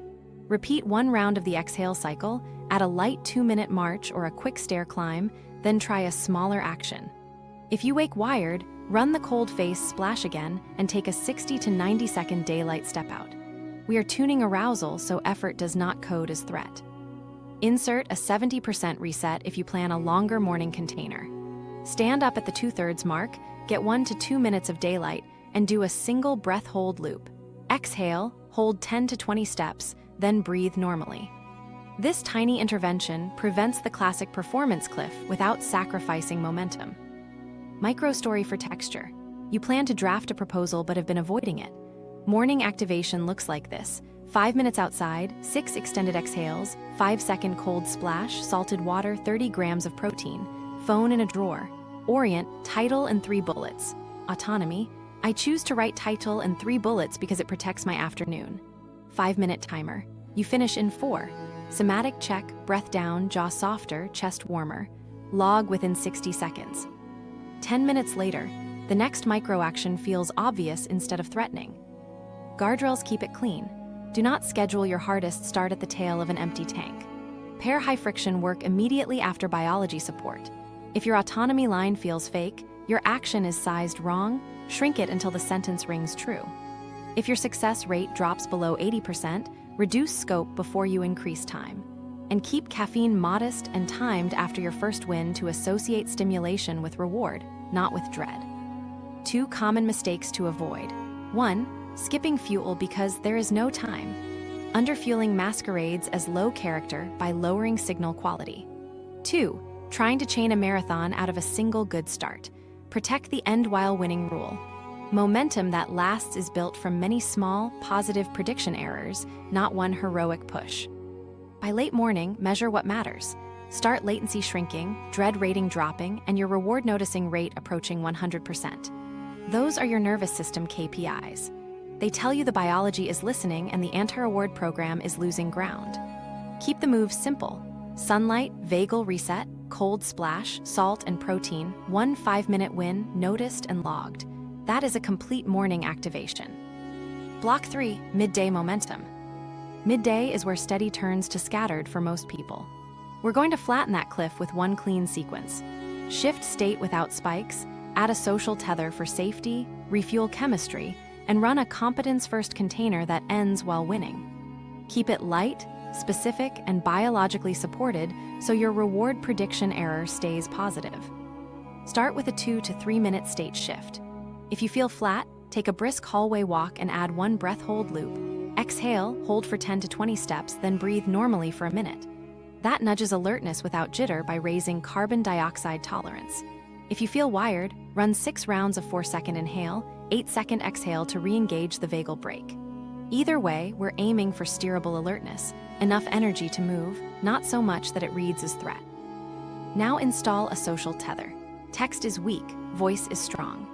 Repeat 1 round of the exhale cycle, add a light 2-minute march or a quick stair climb, then try a smaller action. If you wake wired, run the cold face splash again and take a 60 to 90 second daylight step out. We are tuning arousal so effort does not code as threat. Insert a 70% reset if you plan a longer morning container. Stand up at the 2/3 mark, get 1 to 2 minutes of daylight, and do a single breath hold loop. Exhale, hold 10 to 20 steps, then breathe normally. This tiny intervention prevents the classic performance cliff without sacrificing momentum. Micro-story for texture. You plan to draft a proposal but have been avoiding it. Morning activation looks like this: 5 minutes outside, 6 extended exhales, 5-second cold splash, salted water, 30 grams of protein, phone in a drawer. Orient, title and 3 bullets. Autonomy. I choose to write title and 3 bullets because it protects my afternoon. 5-minute timer. You finish in 4. Somatic check, breath down, jaw softer, chest warmer. Log within 60 seconds. 10 minutes later, the next micro-action feels obvious instead of threatening. Guardrails keep it clean. Do not schedule your hardest start at the tail of an empty tank. Pair high-friction work immediately after biology support. If your autonomy line feels fake, your action is sized wrong, shrink it until the sentence rings true. If your success rate drops below 80%, reduce scope before you increase time. And keep caffeine modest and timed after your first win to associate stimulation with reward, not with dread. 2 common mistakes to avoid. 1. Skipping fuel because there is no time. Underfueling masquerades as low character by lowering signal quality. 2. Trying to chain a marathon out of a single good start. Protect the end while winning rule. Momentum that lasts is built from many small, positive prediction errors, not one heroic push. By late morning, measure what matters. Start latency shrinking, dread rating dropping, and your reward noticing rate approaching 100%. Those are your nervous system KPIs. They tell you the biology is listening and the anti-reward program is losing ground. Keep the moves simple. Sunlight, vagal reset, cold splash, salt and protein, 1 5-minute win, noticed and logged. That is a complete morning activation. Block 3, midday momentum. Midday is where steady turns to scattered for most people. We're going to flatten that cliff with one clean sequence. Shift state without spikes, add a social tether for safety, refuel chemistry, and run a competence-first container that ends while winning. Keep it light, specific, and biologically supported so your reward prediction error stays positive. Start with a 2 to 3 minute state shift. If you feel flat, take a brisk hallway walk and add 1 breath hold loop. Exhale, hold for 10 to 20 steps, then breathe normally for a minute. That nudges alertness without jitter by raising carbon dioxide tolerance. If you feel wired, run 6 rounds of 4-second inhale, 8-second exhale to re-engage the vagal brake. Either way, we're aiming for steerable alertness, enough energy to move, not so much that it reads as threat. Now install a social tether. Text is weak, voice is strong.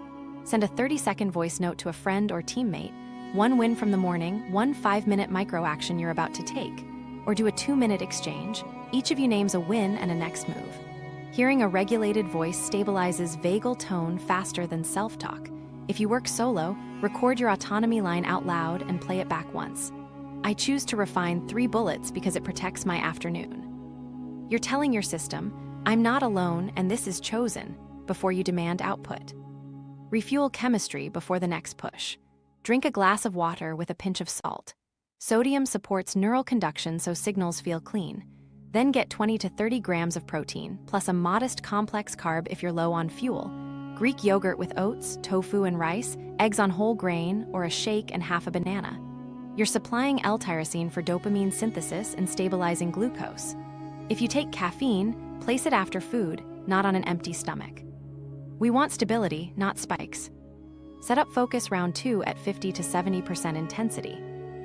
Send a 30-second voice note to a friend or teammate, 1 win from the morning, 1 5-minute micro-action you're about to take, or do a 2-minute exchange. Each of you names a win and a next move. Hearing a regulated voice stabilizes vagal tone faster than self-talk. If you work solo, record your autonomy line out loud and play it back once. I choose to refine 3 bullets because it protects my afternoon. You're telling your system, I'm not alone and this is chosen, before you demand output. Refuel chemistry before the next push. Drink a glass of water with a pinch of salt. Sodium supports neural conduction so signals feel clean. Then get 20 to 30 grams of protein, plus a modest complex carb if you're low on fuel. Greek yogurt with oats, tofu and rice, eggs on whole grain, or a shake and half a banana. You're supplying L-Tyrosine for dopamine synthesis and stabilizing glucose. If you take caffeine, place it after food, not on an empty stomach. We want stability, not spikes. Set up focus round 2 at 50 to 70% intensity.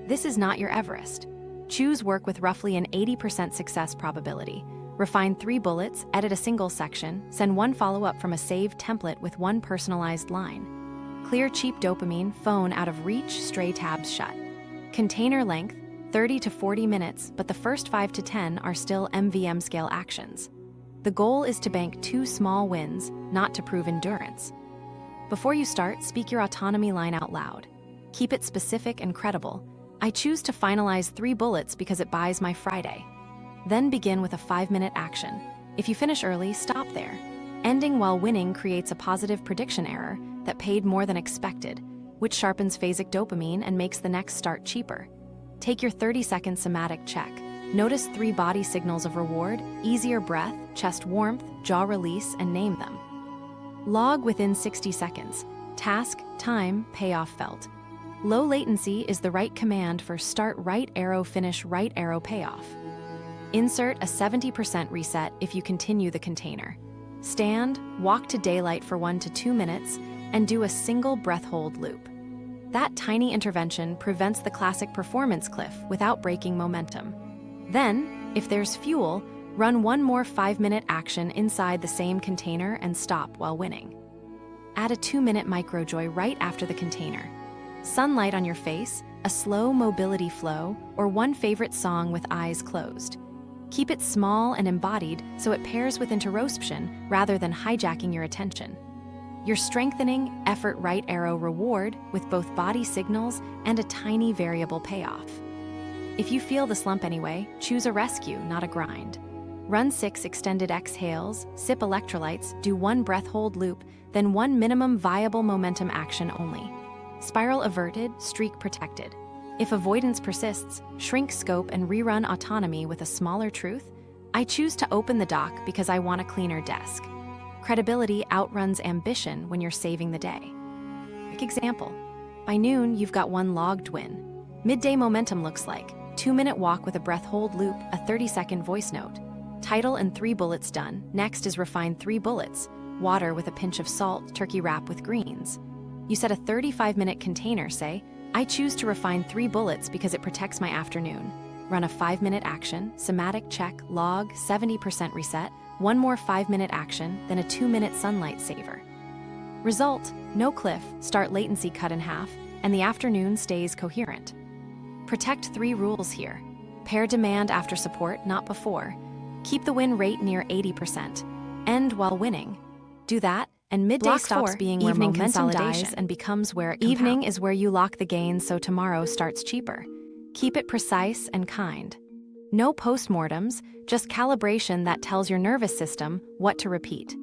This is not your Everest. Choose work with roughly an 80% success probability. Refine 3 bullets, edit a single section, send 1 follow-up from a saved template with 1 personalized line. Clear cheap dopamine, phone out of reach, stray tabs shut. Container length, 30 to 40 minutes, but the first 5 to 10 are still MVM scale actions. The goal is to bank 2 small wins, not to prove endurance. Before you start, speak your autonomy line out loud. Keep it specific and credible. I choose to finalize 3 bullets because it buys my Friday. Then begin with a 5-minute action. If you finish early, stop there. Ending while winning creates a positive prediction error that paid more than expected, which sharpens phasic dopamine and makes the next start cheaper. Take your 30-second somatic check. Notice 3 body signals of reward, easier breath, chest warmth, jaw release, and name them. Log within 60 seconds. Task, time, payoff felt. Low latency is the right command for start right arrow, finish right arrow payoff. Insert a 70% reset if you continue the container. Stand, walk to daylight for 1 to 2 minutes, and do a single breath hold loop. That tiny intervention prevents the classic performance cliff without breaking momentum. Then, if there's fuel, run 1 more 5-minute action inside the same container and stop while winning. Add a 2-minute microjoy right after the container. Sunlight on your face, a slow mobility flow, or 1 favorite song with eyes closed. Keep it small and embodied so it pairs with interruption rather than hijacking your attention. You're strengthening effort right arrow reward with both body signals and a tiny variable payoff. If you feel the slump anyway, choose a rescue, not a grind. Run 6 extended exhales, sip electrolytes, do 1 breath hold loop, then 1 minimum viable momentum action only. Spiral averted, streak protected. If avoidance persists, shrink scope and rerun autonomy with a smaller truth. I choose to open the dock because I want a cleaner desk. Credibility outruns ambition when you're saving the day. Quick example. By noon, you've got 1 logged win. Midday momentum looks like 2-minute walk with a breath hold loop, a 30-second voice note. Title and 3 bullets done. Next is refine 3 bullets. Water with a pinch of salt, turkey wrap with greens. You set a 35-minute container, say, I choose to refine 3 bullets because it protects my afternoon. Run a 5-minute action, somatic check, log, 70% reset, 1 more 5-minute action, then a 2-minute sunlight saver. Result, no cliff, start latency cut in half, and the afternoon stays coherent. Protect 3 rules here. Pair demand after support, not before. Keep the win rate near 80%. End while winning. Do that, and midday Block stops 4, being where evening momentum dies consolidation. and becomes where it Evening is where you lock the gains so tomorrow starts cheaper. Keep it precise and kind. No postmortems, just calibration that tells your nervous system what to repeat.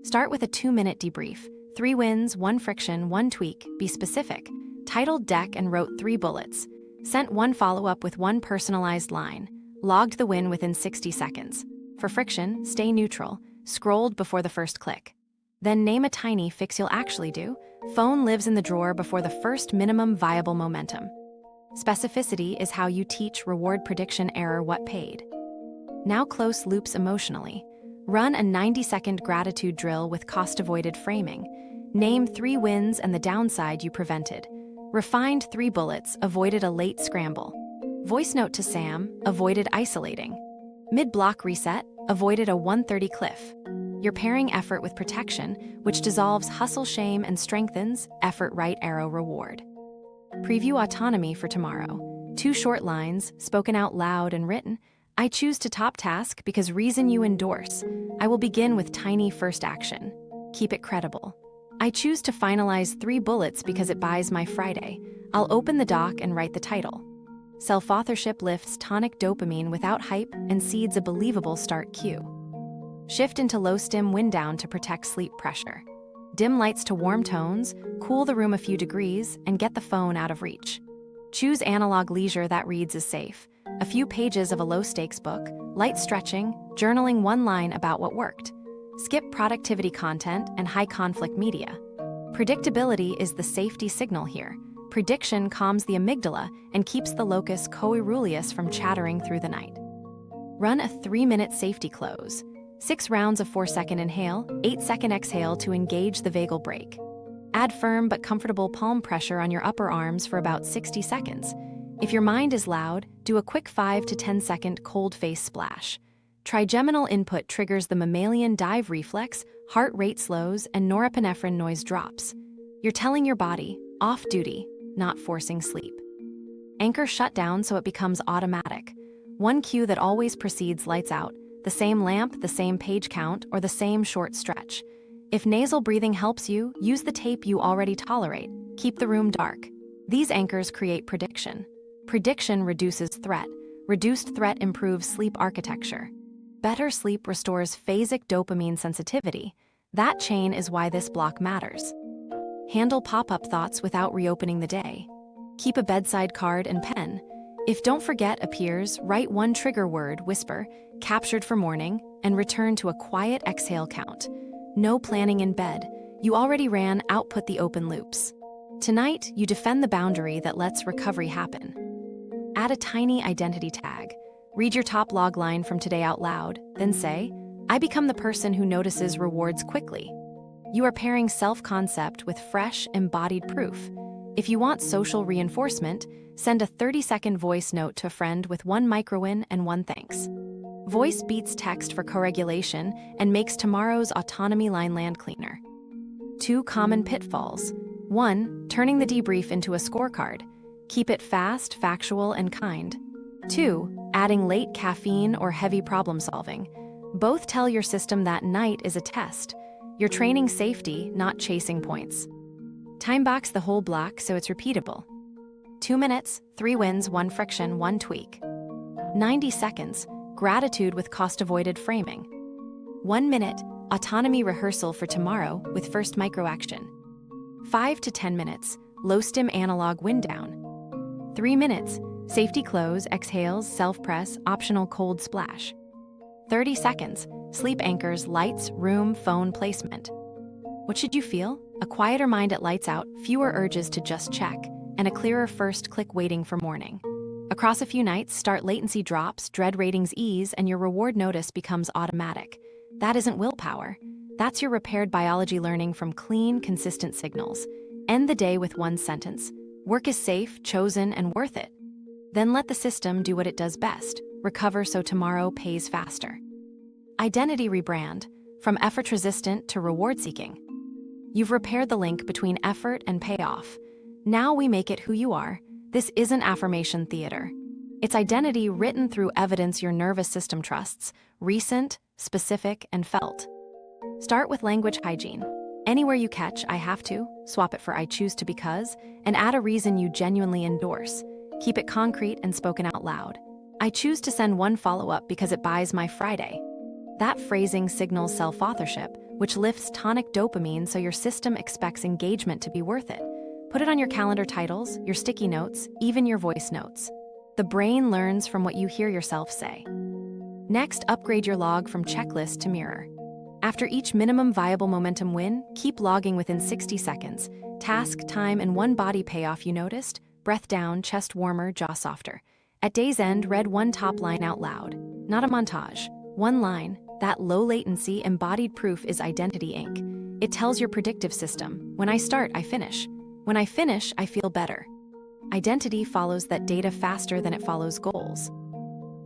Start with a 2-minute debrief. 3 wins, 1 friction, 1 tweak, be specific. Titled deck and wrote 3 bullets. Sent 1 follow-up with 1 personalized line. Logged the win within 60 seconds. For friction, stay neutral. Scrolled before the first click. Then name a tiny fix you'll actually do. Phone lives in the drawer before the first minimum viable momentum. Specificity is how you teach reward prediction error what paid. Now close loops emotionally. Run a 90-second gratitude drill with cost-avoided framing. Name 3 wins and the downside you prevented. Refined 3 bullets, avoided a late scramble. Voice note to Sam, avoided isolating. Mid-block reset, avoided a 130 cliff. You're pairing effort with protection, which dissolves hustle shame and strengthens effort right arrow reward. Preview autonomy for tomorrow. 2 short lines, spoken out loud and written. I choose to top task because reason you endorse. I will begin with tiny first action. Keep it credible. I choose to finalize 3 bullets because it buys my Friday. I'll open the doc and write the title. Self-authorship lifts tonic dopamine without hype and seeds a believable start cue. Shift into low-stim wind down to protect sleep pressure. Dim lights to warm tones, cool the room a few degrees, and get the phone out of reach. Choose analog leisure that reads is safe. A few pages of a low-stakes book, light stretching, journaling 1 line about what worked. Skip productivity content and high-conflict media. Predictability is the safety signal here. Prediction calms the amygdala and keeps the locus coeruleus from chattering through the night. Run a 3-minute safety close. 6 rounds of 4-second inhale, 8-second exhale to engage the vagal brake. Add firm but comfortable palm pressure on your upper arms for about 60 seconds. If your mind is loud, do a quick 5 to 10-second cold face splash. Trigeminal input triggers the mammalian dive reflex, heart rate slows, and norepinephrine noise drops. You're telling your body, off duty, not forcing sleep. Anchor shut down so it becomes automatic. 1 cue that always precedes lights out, the same lamp, the same page count, or the same short stretch. If nasal breathing helps you, use the tape you already tolerate. Keep the room dark. These anchors create prediction. Prediction reduces threat. Reduced threat improves sleep architecture. Better sleep restores phasic dopamine sensitivity. That chain is why this block matters. Handle pop-up thoughts without reopening the day. Keep a bedside card and pen. If don't forget appears, write 1 trigger word, whisper, captured for morning, and return to a quiet exhale count. No planning in bed. You already ran output the open loops. Tonight, you defend the boundary that lets recovery happen. Add a tiny identity tag. Read your top log line from today out loud, then say, I become the person who notices rewards quickly. You are pairing self-concept with fresh, embodied proof. If you want social reinforcement, send a 30-second voice note to a friend with 1 micro-win and 1 thanks. Voice beats text for co-regulation and makes tomorrow's autonomy line land cleaner. 2 common pitfalls. 1, turning the debrief into a scorecard. Keep it fast, factual, and kind. 2, adding late caffeine or heavy problem solving. Both tell your system that night is a test. You're training safety, not chasing points. Time box the whole block so it's repeatable. 2 minutes, 3 wins, 1 friction, 1 tweak. 90 seconds, gratitude with cost-avoided framing. 1 minute, autonomy rehearsal for tomorrow with first micro-action. 5 to 10 minutes, low-stim analog wind down. 3 minutes, safety close, exhales, self-press, optional cold splash. 30 seconds, sleep anchors, lights, room, phone placement. What should you feel? A quieter mind at lights out, fewer urges to just check, and a clearer first click waiting for morning. Across a few nights, start latency drops, dread ratings ease, and your reward notice becomes automatic. That isn't willpower. That's your repaired biology learning from clean, consistent signals. End the day with 1 sentence. Work is safe, chosen, and worth it. Then let the system do what it does best. Recover so tomorrow pays faster. Identity rebrand, from effort-resistant to reward-seeking. You've repaired the link between effort and payoff. Now we make it who you are. This isn't affirmation theater. It's identity written through evidence your nervous system trusts, recent, specific, and felt. Start with language hygiene. Anywhere you catch "I have to," swap it for "I choose to because," and add a reason you genuinely endorse. Keep it concrete and spoken out loud. "I choose to send one follow-up because it buys my Friday." That phrasing signals self-authorship, which lifts tonic dopamine so your system expects engagement to be worth it. Put it on your calendar titles, your sticky notes, even your voice notes. The brain learns from what you hear yourself say. Next, upgrade your log from checklist to mirror. After each minimum viable momentum win, keep logging within 60 seconds. Task, time, and one body payoff you noticed: breath down, chest warmer, jaw softer. At day's end, read one top line out loud. Not a montage. One line. That low-latency, embodied proof is Identity Inc. It tells your predictive system, when I start, I finish. When I finish, I feel better. Identity follows that data faster than it follows goals.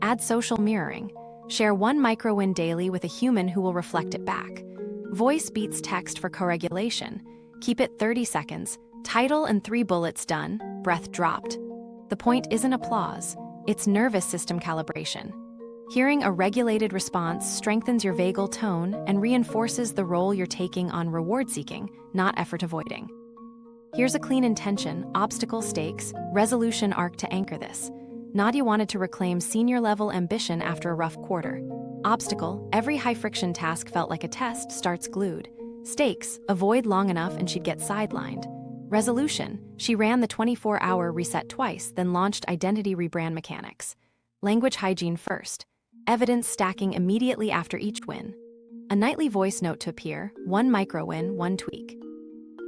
Add social mirroring. Share one micro-win daily with a human who will reflect it back. Voice beats text for co-regulation. Keep it 30 seconds. Title and 3 bullets done. Breath dropped. The point isn't applause. It's nervous system calibration. Hearing a regulated response strengthens your vagal tone and reinforces the role you're taking on reward-seeking, not effort-avoiding. Here's a clean intention, obstacle stakes, resolution arc to anchor this. Nadia wanted to reclaim senior-level ambition after a rough quarter. Obstacle: every high-friction task felt like a test, starts glued. Stakes: avoid long enough and she'd get sidelined. Resolution: she ran the 24-hour reset twice, then launched identity rebrand mechanics. Language hygiene first. Evidence stacking immediately after each win. A nightly voice note to appear, one micro-win, one tweak.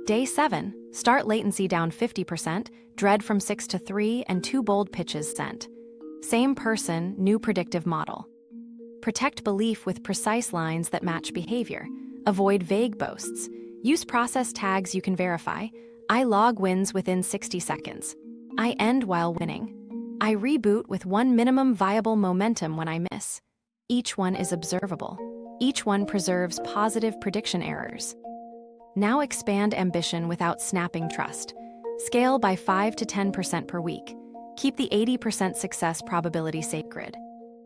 Day 7, start latency down 50%, dread from 6 to 3, and 2 bold pitches sent. Same person, new predictive model. Protect belief with precise lines that match behavior. Avoid vague boasts. Use process tags you can verify. I log wins within 60 seconds. I end while winning. I reboot with one minimum viable momentum when I miss. Each one is observable. Each one preserves positive prediction errors. Now expand ambition without snapping trust. Scale by 5 to 10% per week. Keep the 80% success probability sacred.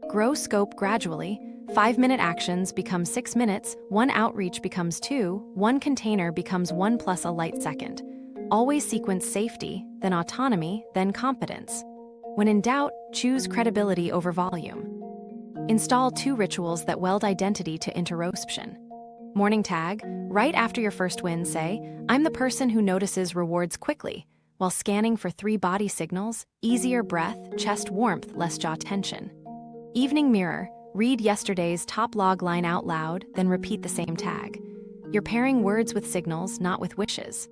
Grow scope gradually. 5-minute actions become 6 minutes, one outreach becomes 2, one container becomes 1 plus a light second. Always sequence safety, then autonomy, then competence. When in doubt, choose credibility over volume. Install 2 rituals that weld identity to interoception. Morning tag: right after your first win, say, "I'm the person who notices rewards quickly," while scanning for 3 body signals: easier breath, chest warmth, less jaw tension. Evening mirror: read yesterday's top log line out loud, then repeat the same tag. You're pairing words with signals, not with wishes.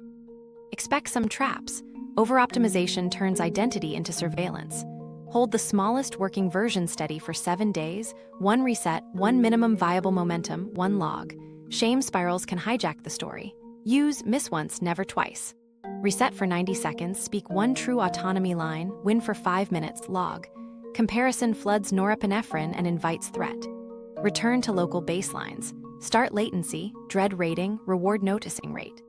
Expect some traps. Over-optimization turns identity into surveillance. Hold the smallest working version steady for 7 days, 1 reset, 1 minimum viable momentum, 1 log. Shame spirals can hijack the story. Use miss once, never twice. Reset for 90 seconds, speak 1 true autonomy line, win for 5 minutes, log. Comparison floods norepinephrine and invites threat. Return to local baselines. Start latency, dread rating, reward noticing rate.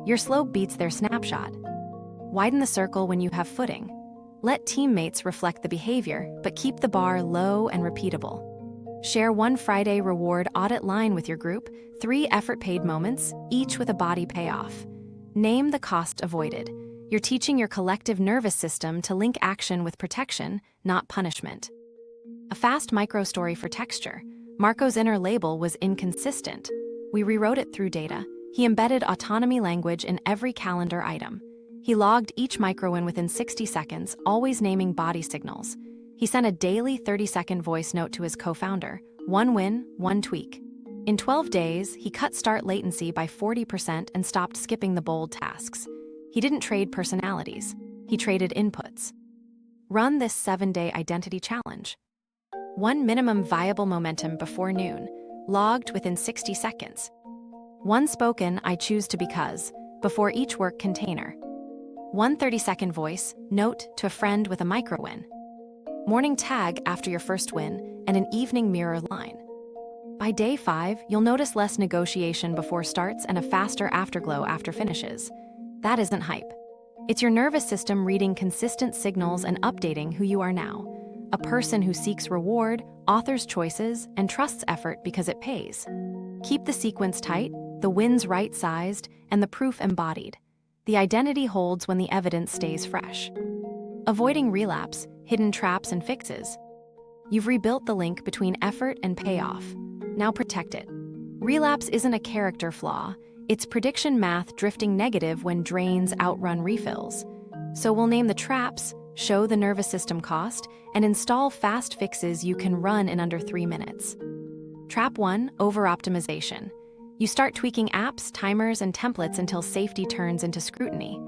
Your slope beats their snapshot. Widen the circle when you have footing. Let teammates reflect the behavior, but keep the bar low and repeatable. Share 1 Friday reward audit line with your group, 3 effort-paid moments, each with a body payoff. Name the cost avoided. You're teaching your collective nervous system to link action with protection, not punishment. A fast micro-story for texture. Marco's inner label was inconsistent. We rewrote it through data. He embedded autonomy language in every calendar item. He logged each micro-win within 60 seconds, always naming body signals. He sent a daily 30-second voice note to his co-founder: 1 win, 1 tweak. In 12 days, he cut start latency by 40% and stopped skipping the bold tasks. He didn't trade personalities. He traded inputs. Run this 7-day identity challenge. 1 minimum viable momentum before noon, logged within 60 seconds. 1 spoken "I choose to because" before each work container. 1 30-second voice note to a friend with a micro-win. Morning tag after your first win, and an evening mirror line. By day 5, you'll notice less negotiation before starts and a faster afterglow after finishes. That isn't hype. It's your nervous system reading consistent signals and updating who you are now. A person who seeks reward, authors choices, and trusts effort because it pays. Keep the sequence tight, the wins right-sized, and the proof embodied. The identity holds when the evidence stays fresh. Avoiding relapse, hidden traps and fixes. You've rebuilt the link between effort and payoff. Now protect it. Relapse isn't a character flaw. It's prediction math drifting negative when drains outrun refills. So we'll name the traps, show the nervous system cost, and install fast fixes you can run in under 3 minutes. Trap 1, over-optimization. You start tweaking apps, timers, and templates until safety turns into scrutiny.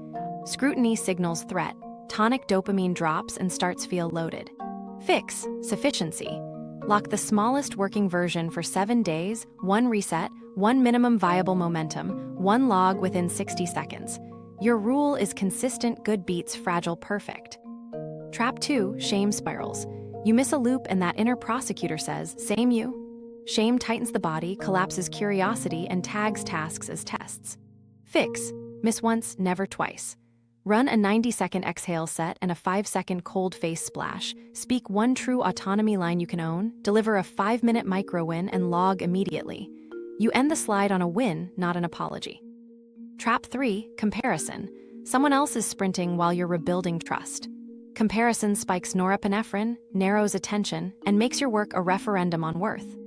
Scrutiny signals threat. Tonic dopamine drops and starts feel loaded. Fix, sufficiency. Lock the smallest working version for 7 days, 1 reset, 1 minimum viable momentum, 1 log within 60 seconds. Your rule is consistent good beats fragile perfect. Trap 2, shame spirals. You miss a loop and that inner prosecutor says, same you? Shame tightens the body, collapses curiosity, and tags tasks as tests. Fix, miss once, never twice. Run a 90-second exhale set and a 5-second cold face splash. Speak 1 true autonomy line you can own, deliver a 5-minute micro win, and log immediately. You end the slide on a win, not an apology. Trap 3, comparison. Someone else is sprinting while you're rebuilding trust. Comparison spikes norepinephrine, narrows attention, and makes your work a referendum on worth.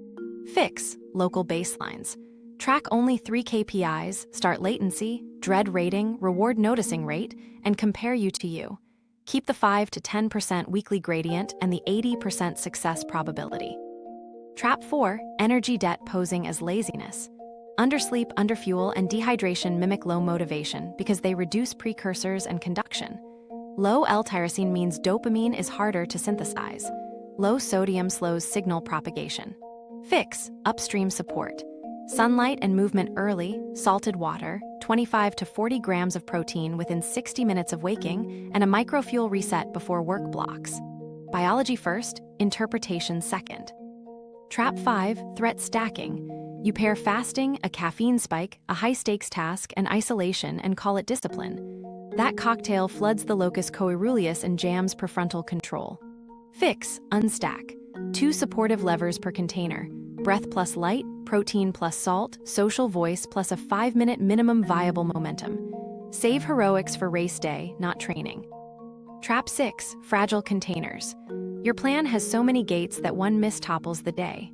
Fix, local baselines. Track only 3 KPIs, start latency, dread rating, reward noticing rate, and compare you to you. Keep the 5 to 10% weekly gradient and the 80% success probability. Trap 4, energy debt posing as laziness. Undersleep, underfuel, and dehydration mimic low motivation because they reduce precursors and conduction. Low L-Tyrosine means dopamine is harder to synthesize. Low sodium slows signal propagation. Fix, upstream support. Sunlight and movement early, salted water, 25 to 40 grams of protein within 60 minutes of waking, and a microfuel reset before work blocks. Biology first, interpretation second. Trap 5, threat stacking. You pair fasting, a caffeine spike, a high-stakes task, and isolation and call it discipline. That cocktail floods the locus coeruleus and jams prefrontal control. Fix, unstack. 2 supportive levers per container. Breath plus light, protein plus salt, social voice plus a 5-minute minimum viable momentum. Save heroics for race day, not training. Trap 6, fragile containers. Your plan has so many gates that one miss topples the day.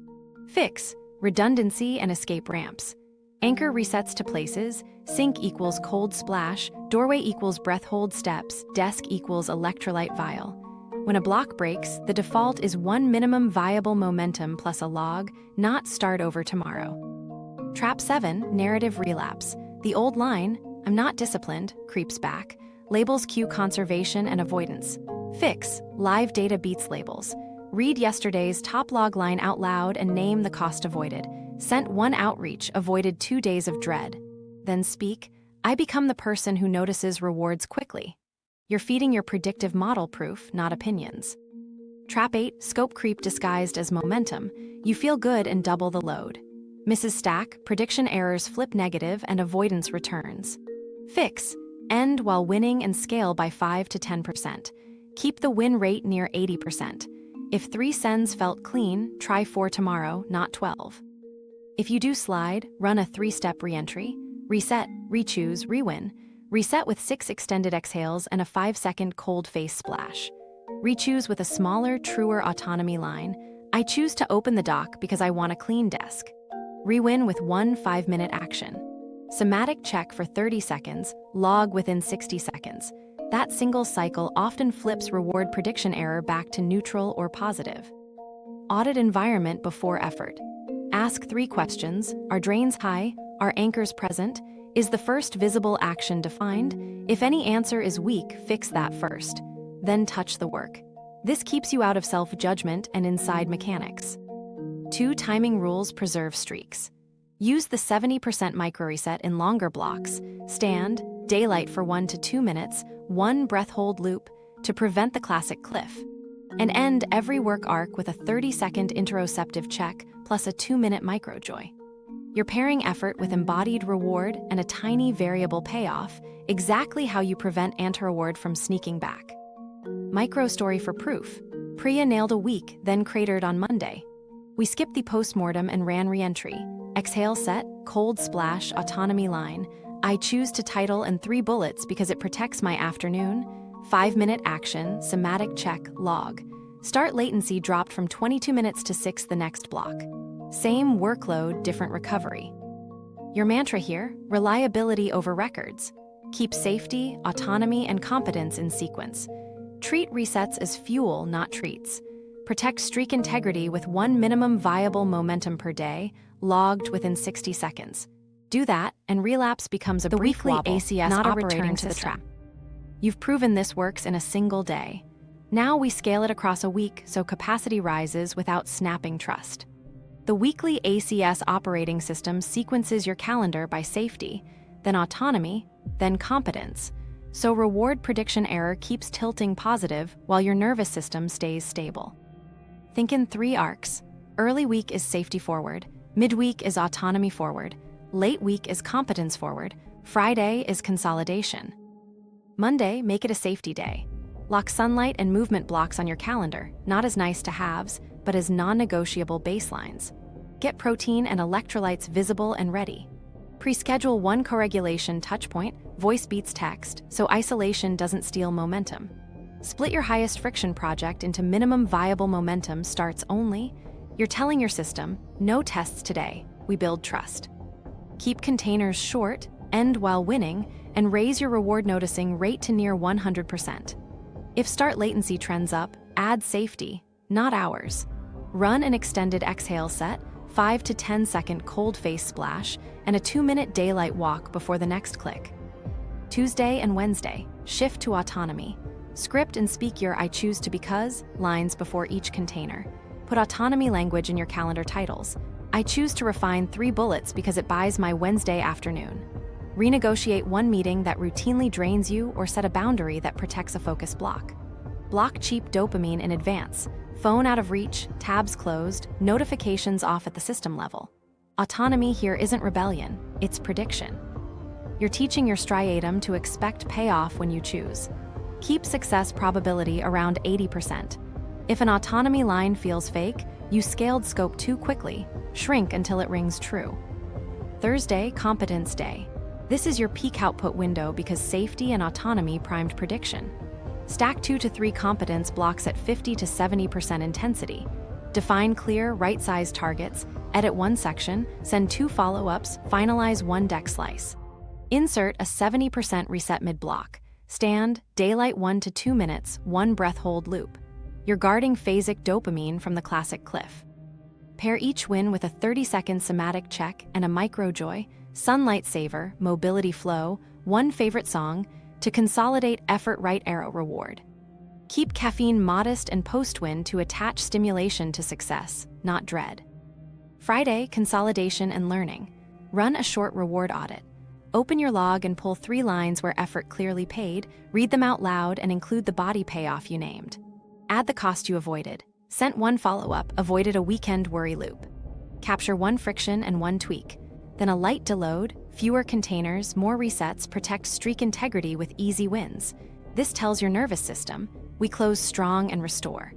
Fix, redundancy and escape ramps. Anchor resets to places, sink equals cold splash, doorway equals breath hold steps, desk equals electrolyte vial. When a block breaks, the default is 1 minimum viable momentum plus a log, not start over tomorrow. Trap 7, narrative relapse. The old line, I'm not disciplined, creeps back. Labels cue conservation and avoidance. Fix, live data beats labels. Read yesterday's top log line out loud and name the cost avoided. Sent 1 outreach, avoided 2 days of dread. Then speak, I become the person who notices rewards quickly. You're feeding your predictive model proof, not opinions. Trap 8, scope creep disguised as momentum. You feel good and double the load. Mrs. Stack, prediction errors flip negative and avoidance returns. Fix, end while winning and scale by 5 to 10%. Keep the win rate near 80%. If 3 sends felt clean, try 4 tomorrow, not 12. If you do slide, run a 3-step reentry. Reset, rechoose, rewin. Reset with 6 extended exhales and a 5-second cold face splash. Rechoose with a smaller, truer autonomy line. I choose to open the dock because I want a clean desk. Rewin with 1 5-minute action. Somatic check for 30 seconds, log within 60 seconds. That single cycle often flips reward prediction error back to neutral or positive. Audit environment before effort. Ask 3 questions. Are drains high? Are anchors present? Is the first visible action defined? If any answer is weak, fix that first. Then touch the work. This keeps you out of self-judgment and inside mechanics. 2 timing rules preserve streaks. Use the 70% micro-reset in longer blocks. Stand, daylight for 1 to 2 minutes, 1 breath hold loop to prevent the classic cliff. And end every work arc with a 30-second interoceptive check plus a 2-minute micro-joy. You're pairing effort with embodied reward and a tiny variable payoff, exactly how you prevent anti-reward from sneaking back. Micro story for proof. Priya nailed a week, then cratered on Monday. We skipped the postmortem and ran re-entry. Exhale set, cold splash, autonomy line. I choose to title and 3 bullets because it protects my afternoon. 5-minute action, somatic check, log. Start latency dropped from 22 minutes to 6 the next block. Same workload, different recovery. Your mantra here, reliability over records. Keep safety, autonomy, and competence in sequence. Treat resets as fuel, not treats. Protect streak integrity with 1 minimum viable momentum per day, logged within 60 seconds. Do that, and relapse becomes a brief wobble, ACS, not a return to the trap. You've proven this works in a single day. Now we scale it across a week so capacity rises without snapping trust. The weekly ACS operating system sequences your calendar by safety, then autonomy, then competence, so reward prediction error keeps tilting positive while your nervous system stays stable. Think in 3 arcs. Early week is safety forward, midweek is autonomy forward, late week is competence forward, Friday is consolidation. Monday, make it a safety day. Lock sunlight and movement blocks on your calendar, not as nice to haves, but as non-negotiable baselines. Get protein and electrolytes visible and ready. Pre-schedule 1 co-regulation touchpoint, voice beats text, so isolation doesn't steal momentum. Split your highest friction project into minimum viable momentum starts only. You're telling your system, no tests today, we build trust. Keep containers short, end while winning, and raise your reward noticing rate to near 100%. If start latency trends up, add safety, not hours. Run an extended exhale set, 5 to 10 second cold face splash, and a 2-minute daylight walk before the next click. Tuesday and Wednesday, shift to autonomy. Script and speak your I choose to because lines before each container. Put autonomy language in your calendar titles. I choose to refine 3 bullets because it buys my Wednesday afternoon. Renegotiate 1 meeting that routinely drains you or set a boundary that protects a focus block. Block cheap dopamine in advance. Phone out of reach, tabs closed, notifications off at the system level. Autonomy here isn't rebellion, it's prediction. You're teaching your striatum to expect payoff when you choose. Keep success probability around 80%. If an autonomy line feels fake, you scaled scope too quickly. Shrink until it rings true. Thursday, competence day. This is your peak output window because safety and autonomy primed prediction. Stack 2 to 3 competence blocks at 50 to 70% intensity. Define clear, right-sized targets, edit 1 section, send 2 follow-ups, finalize 1 deck slice. Insert a 70% reset mid-block. Stand, daylight 1 to 2 minutes, 1 breath hold loop. You're guarding phasic dopamine from the classic cliff. Pair each win with a 30-second somatic check and a micro joy, sunlight saver, mobility flow, 1 favorite song, to consolidate effort right arrow reward. Keep caffeine modest and post-win to attach stimulation to success, not dread. Friday, consolidation and learning. Run a short reward audit. Open your log and pull 3 lines where effort clearly paid, read them out loud and include the body payoff you named. Add the cost you avoided. Sent 1 follow-up, avoided a weekend worry loop. Capture 1 friction and 1 tweak. Then a light deload, fewer containers, more resets protect streak integrity with easy wins. This tells your nervous system, we close strong and restore.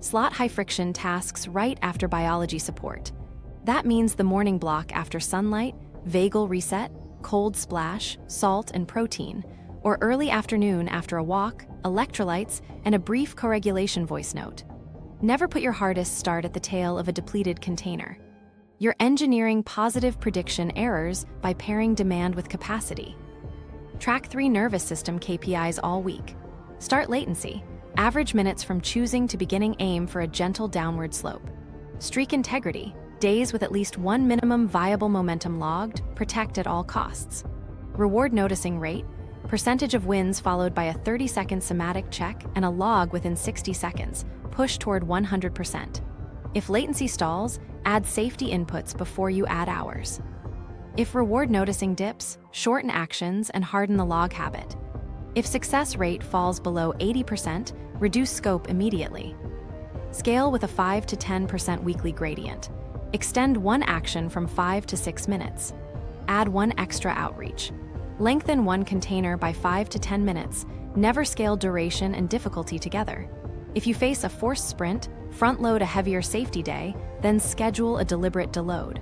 Slot high friction tasks right after biology support. That means the morning block after sunlight, vagal reset, cold splash, salt and protein, or early afternoon after a walk, electrolytes, and a brief co-regulation voice note. Never put your hardest start at the tail of a depleted container. You're engineering positive prediction errors by pairing demand with capacity. Track 3 nervous system KPIs all week. Start latency, average minutes from choosing to beginning aim for a gentle downward slope. Streak integrity, days with at least 1 minimum viable momentum logged, protect at all costs. Reward noticing rate, percentage of wins followed by a 30-second somatic check and a log within 60 seconds, push toward 100%. If latency stalls, add safety inputs before you add hours. If reward noticing dips, shorten actions and harden the log habit. If success rate falls below 80%, reduce scope immediately. Scale with a 5 to 10% weekly gradient. Extend one action from 5 to 6 minutes. Add one extra outreach. Lengthen one container by 5 to 10 minutes. Never scale duration and difficulty together. If you face a forced sprint, front-load a heavier safety day, then schedule a deliberate deload.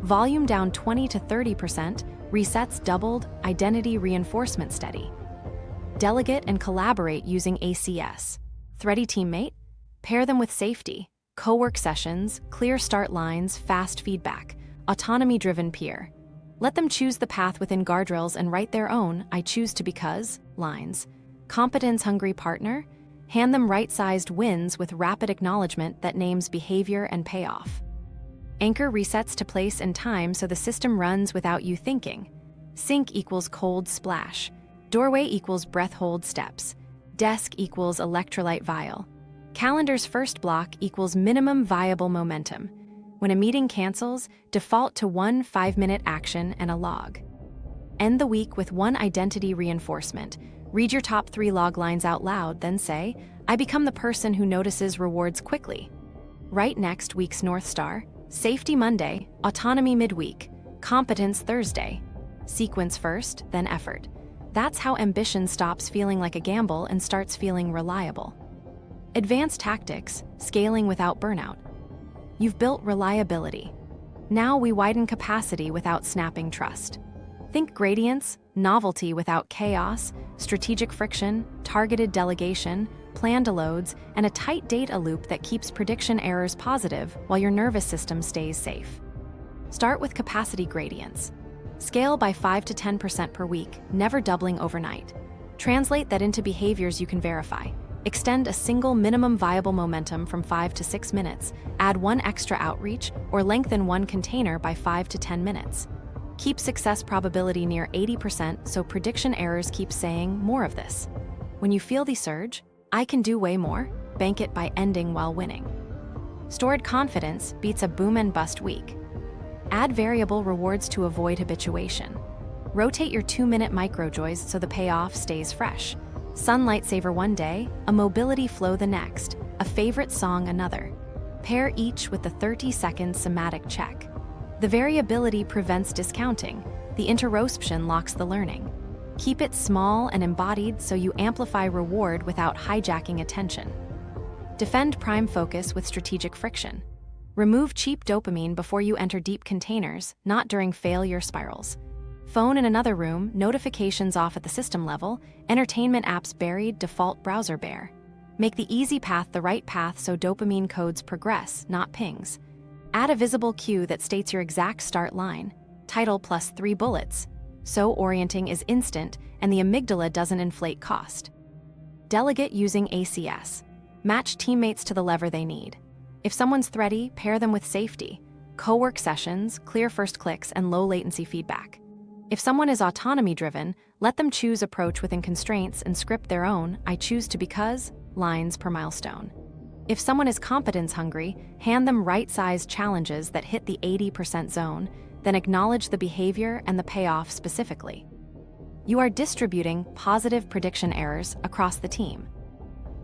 Volume down 20 to 30%, resets doubled, identity reinforcement steady. Delegate and collaborate using ACS. Thready teammate? Pair them with safety. Co-work sessions, clear start lines, fast feedback. Autonomy-driven peer. Let them choose the path within guardrails and write their own "I choose to because" lines. Competence-hungry partner? Hand them right-sized wins with rapid acknowledgement that names behavior and payoff. Anchor resets to place and time so the system runs without you thinking. Sink equals cold splash. Doorway equals breath hold steps. Desk equals electrolyte vial. Calendar's first block equals minimum viable momentum. When a meeting cancels, default to one 5-minute action and a log. End the week with one identity reinforcement. Read your top 3 log lines out loud, then say, "I become the person who notices rewards quickly." Write next week's North Star. Safety Monday, autonomy midweek, competence Thursday. Sequence first, then effort. That's how ambition stops feeling like a gamble and starts feeling reliable. Advanced tactics, scaling without burnout. You've built reliability. Now we widen capacity without snapping trust. Think gradients, novelty without chaos, strategic friction, targeted delegation, planned loads, and a tight data loop that keeps prediction errors positive while your nervous system stays safe. Start with capacity gradients. Scale by 5 to 10% per week, never doubling overnight. Translate that into behaviors you can verify. Extend a single minimum viable momentum from 5 to 6 minutes, add one extra outreach, or lengthen one container by 5 to 10 minutes. Keep success probability near 80% so prediction errors keep saying more of this. When you feel the surge, "I can do way more," bank it by ending while winning. Stored confidence beats a boom and bust week. Add variable rewards to avoid habituation. Rotate your 2-minute microjoys so the payoff stays fresh. Sunlight saver one day, a mobility flow the next, a favorite song another. Pair each with the 30-second somatic check. The variability prevents discounting. The interruption locks the learning. Keep it small and embodied so you amplify reward without hijacking attention. Defend prime focus with strategic friction. Remove cheap dopamine before you enter deep containers, not during failure spirals. Phone in another room, notifications off at the system level, entertainment apps buried, default browser bare. Make the easy path the right path so dopamine codes progress, not pings. Add a visible cue that states your exact start line, title plus 3 bullets, so orienting is instant and the amygdala doesn't inflate cost. Delegate using ACS. Match teammates to the lever they need. If someone's thready, pair them with safety. Co-work sessions, clear first clicks, and low latency feedback. If someone is autonomy-driven, let them choose approach within constraints and script their own "I choose to because" lines per milestone. If someone is competence-hungry, hand them right-sized challenges that hit the 80% zone, then acknowledge the behavior and the payoff specifically. You are distributing positive prediction errors across the team.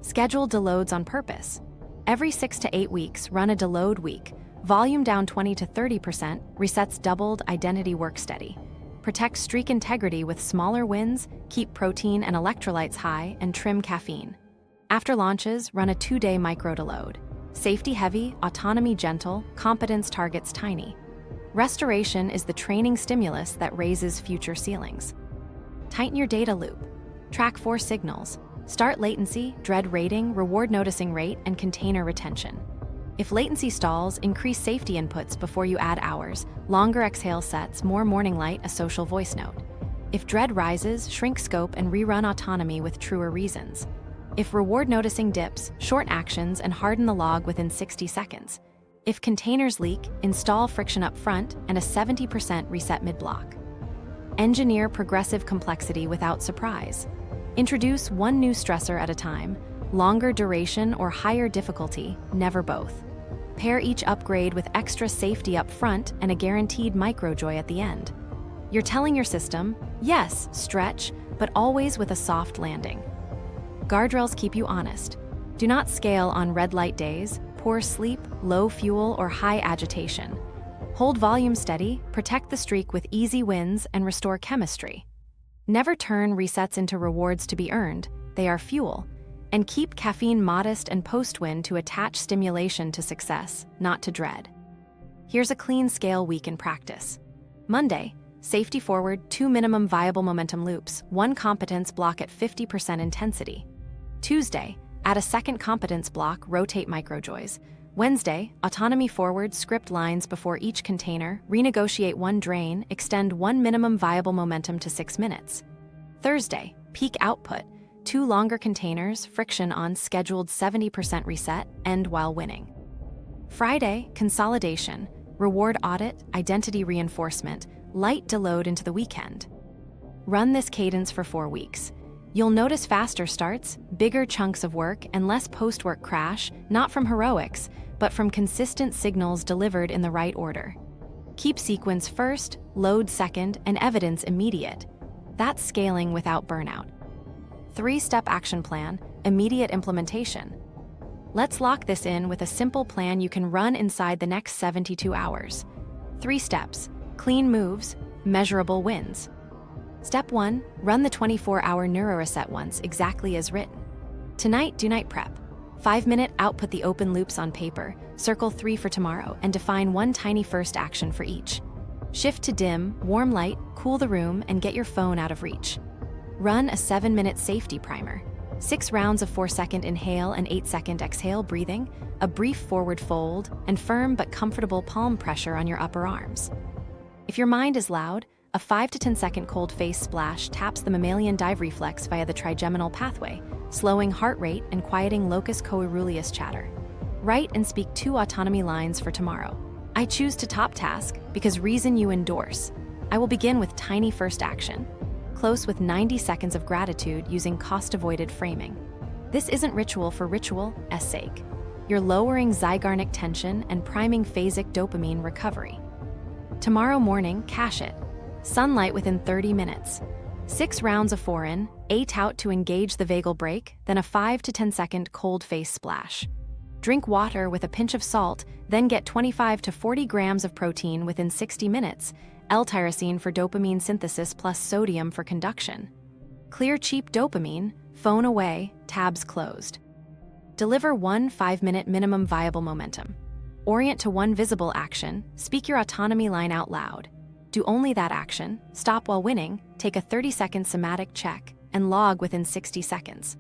Schedule deloads on purpose. Every 6 to 8 weeks, run a deload week. Volume down 20 to 30%, resets doubled, identity work steady. Protect streak integrity with smaller wins, keep protein and electrolytes high, and trim caffeine. After launches, run a 2-day micro deload. Safety heavy, autonomy gentle, competence targets tiny. Restoration is the training stimulus that raises future ceilings. Tighten your data loop. Track 4 signals. Start latency, dread rating, reward noticing rate, and container retention. If latency stalls, increase safety inputs before you add hours, longer exhale sets, more morning light, a social voice note. If dread rises, shrink scope and rerun autonomy with truer reasons. If reward noticing dips, short actions and harden the log within 60 seconds. If containers leak, install friction up front and a 70% reset mid-block. Engineer progressive complexity without surprise. Introduce one new stressor at a time, longer duration or higher difficulty, never both. Pair each upgrade with extra safety up front and a guaranteed microjoy at the end. You're telling your system, yes, stretch, but always with a soft landing. Guardrails keep you honest. Do not scale on red light days, poor sleep, low fuel, or high agitation. Hold volume steady, protect the streak with easy wins, and restore chemistry. Never turn resets into rewards to be earned, they are fuel. And keep caffeine modest and post-win to attach stimulation to success, not to dread. Here's a clean scale week in practice. Monday, safety forward, 2 minimum viable momentum loops, 1 competence block at 50% intensity. Tuesday, add a second competence block, rotate microjoys. Wednesday, autonomy forward, script lines before each container, renegotiate 1 drain, extend 1 minimum viable momentum to 6 minutes. Thursday, peak output, 2 longer containers, friction on scheduled 70% reset, end while winning. Friday, consolidation, reward audit, identity reinforcement, light deload into the weekend. Run this cadence for 4 weeks. You'll notice faster starts, bigger chunks of work, and less post-work crash, not from heroics, but from consistent signals delivered in the right order. Keep sequence first, load second, and evidence immediate. That's scaling without burnout. 3-step action plan, immediate implementation. Let's lock this in with a simple plan you can run inside the next 72 hours. 3 steps, clean moves, measurable wins. Step 1, run the 24-hour Neuro-Reset once, exactly as written. Tonight, do night prep. 5-minute output the open loops on paper, circle 3 for tomorrow, and define 1 tiny first action for each. Shift to dim, warm light, cool the room, and get your phone out of reach. Run a 7-minute safety primer. 6 rounds of 4-second inhale and 8-second exhale breathing, a brief forward fold, and firm but comfortable palm pressure on your upper arms. If your mind is loud, a 5 to 10 second cold face splash taps the mammalian dive reflex via the trigeminal pathway, slowing heart rate and quieting locus coeruleus chatter. Write and speak 2 autonomy lines for tomorrow. I choose to top task because reason you endorse. I will begin with tiny first action. Close with 90 seconds of gratitude using cost-avoided framing. This isn't ritual for ritual's sake. You're lowering Zeigarnik tension and priming phasic dopamine recovery. Tomorrow morning, cash it. Sunlight within 30 minutes. 6 rounds of 4-in, 8 out to engage the vagal brake, then a 5 to 10 second cold face splash. Drink water with a pinch of salt, then get 25 to 40 grams of protein within 60 minutes, L-Tyrosine for dopamine synthesis plus sodium for conduction. Clear cheap dopamine, phone away, tabs closed. Deliver 1 5-minute minimum viable momentum. Orient to 1 visible action, speak your autonomy line out loud. Do only that action, stop while winning, take a 30-second somatic check, and log within 60 seconds.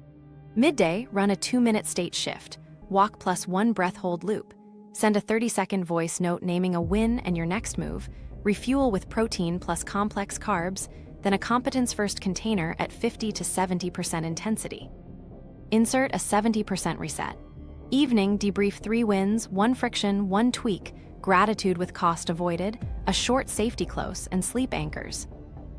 Midday, run a 2-minute state shift, walk plus 1 breath hold loop. Send a 30-second voice note naming a win and your next move, refuel with protein plus complex carbs, then a competence first container at 50 to 70% intensity. Insert a 70% reset. Evening, debrief 3 wins, 1 friction, 1 tweak, gratitude with cost avoided, a short safety close, and sleep anchors.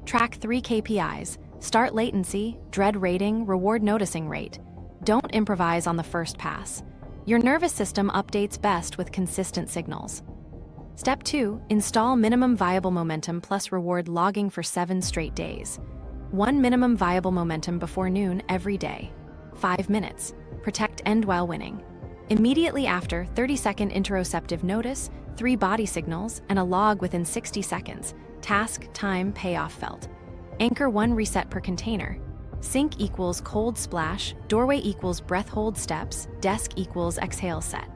Track 3 KPIs, start latency, dread rating, reward noticing rate. Don't improvise on the first pass. Your nervous system updates best with consistent signals. Step 2, install minimum viable momentum plus reward logging for 7 straight days. 1 minimum viable momentum before noon every day. 5 minutes. Protect end while winning. Immediately after, 30-second interoceptive notice, 3 body signals, and a log within 60 seconds. Task, time, payoff felt. Anchor 1 reset per container. Sink equals cold splash, doorway equals breath hold steps, desk equals exhale set.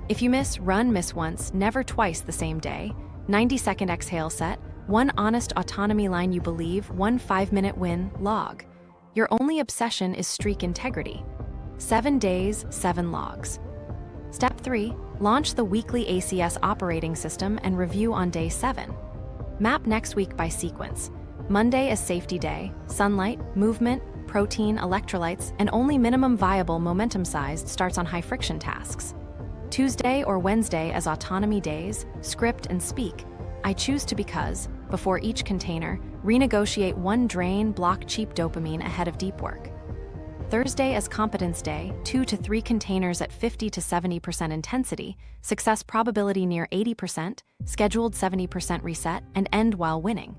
If you miss once, never twice the same day. 90-second exhale set, 1 honest autonomy line you believe, 1 5-minute win, log. Your only obsession is streak integrity. 7 days, 7 logs. Step 3, launch the weekly ACS operating system and review on day 7. Map next week by sequence. Monday is safety day, sunlight, movement, protein, electrolytes, and only minimum viable momentum-sized starts on high-friction tasks. Tuesday or Wednesday as autonomy days, script and speak. I choose to because, before each container, renegotiate 1 drain, block cheap dopamine ahead of deep work. Thursday as competence day, 2 to 3 containers at 50 to 70% intensity, success probability near 80%, scheduled 70% reset, and end while winning.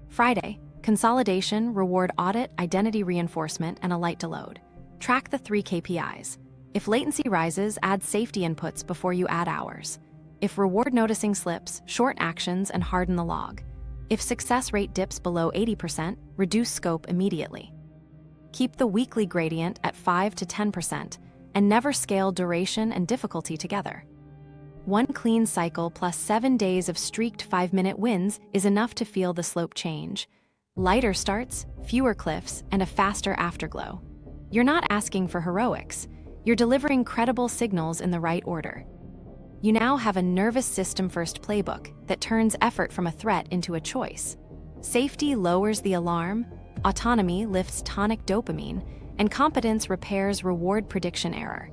Friday, consolidation, reward audit, identity reinforcement, and a light deload. Track the 3 KPIs. If latency rises, add safety inputs before you add hours. If reward noticing slips, short actions and harden the log. If success rate dips below 80%, reduce scope immediately. Keep the weekly gradient at 5 to 10% and never scale duration and difficulty together. One clean cycle plus 7 days of streaked 5-minute wins is enough to feel the slope change. Lighter starts, fewer cliffs, and a faster afterglow. You're not asking for heroics. You're delivering credible signals in the right order. You now have a nervous system-first playbook that turns effort from a threat into a choice. Safety lowers the alarm, autonomy lifts tonic dopamine, and competence repairs reward prediction error.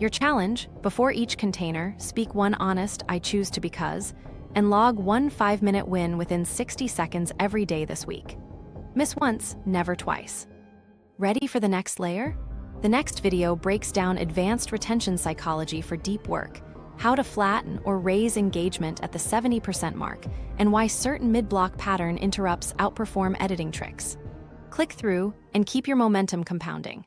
Your challenge: before each container, speak one honest "I choose to" because, and log one 5-minute win within 60 seconds every day this week. Miss once, never twice. Ready for the next layer? The next video breaks down advanced retention psychology for deep work, how to flatten or raise engagement at the 70% mark, and why certain mid-block pattern interrupts outperform editing tricks. Click through and keep your momentum compounding.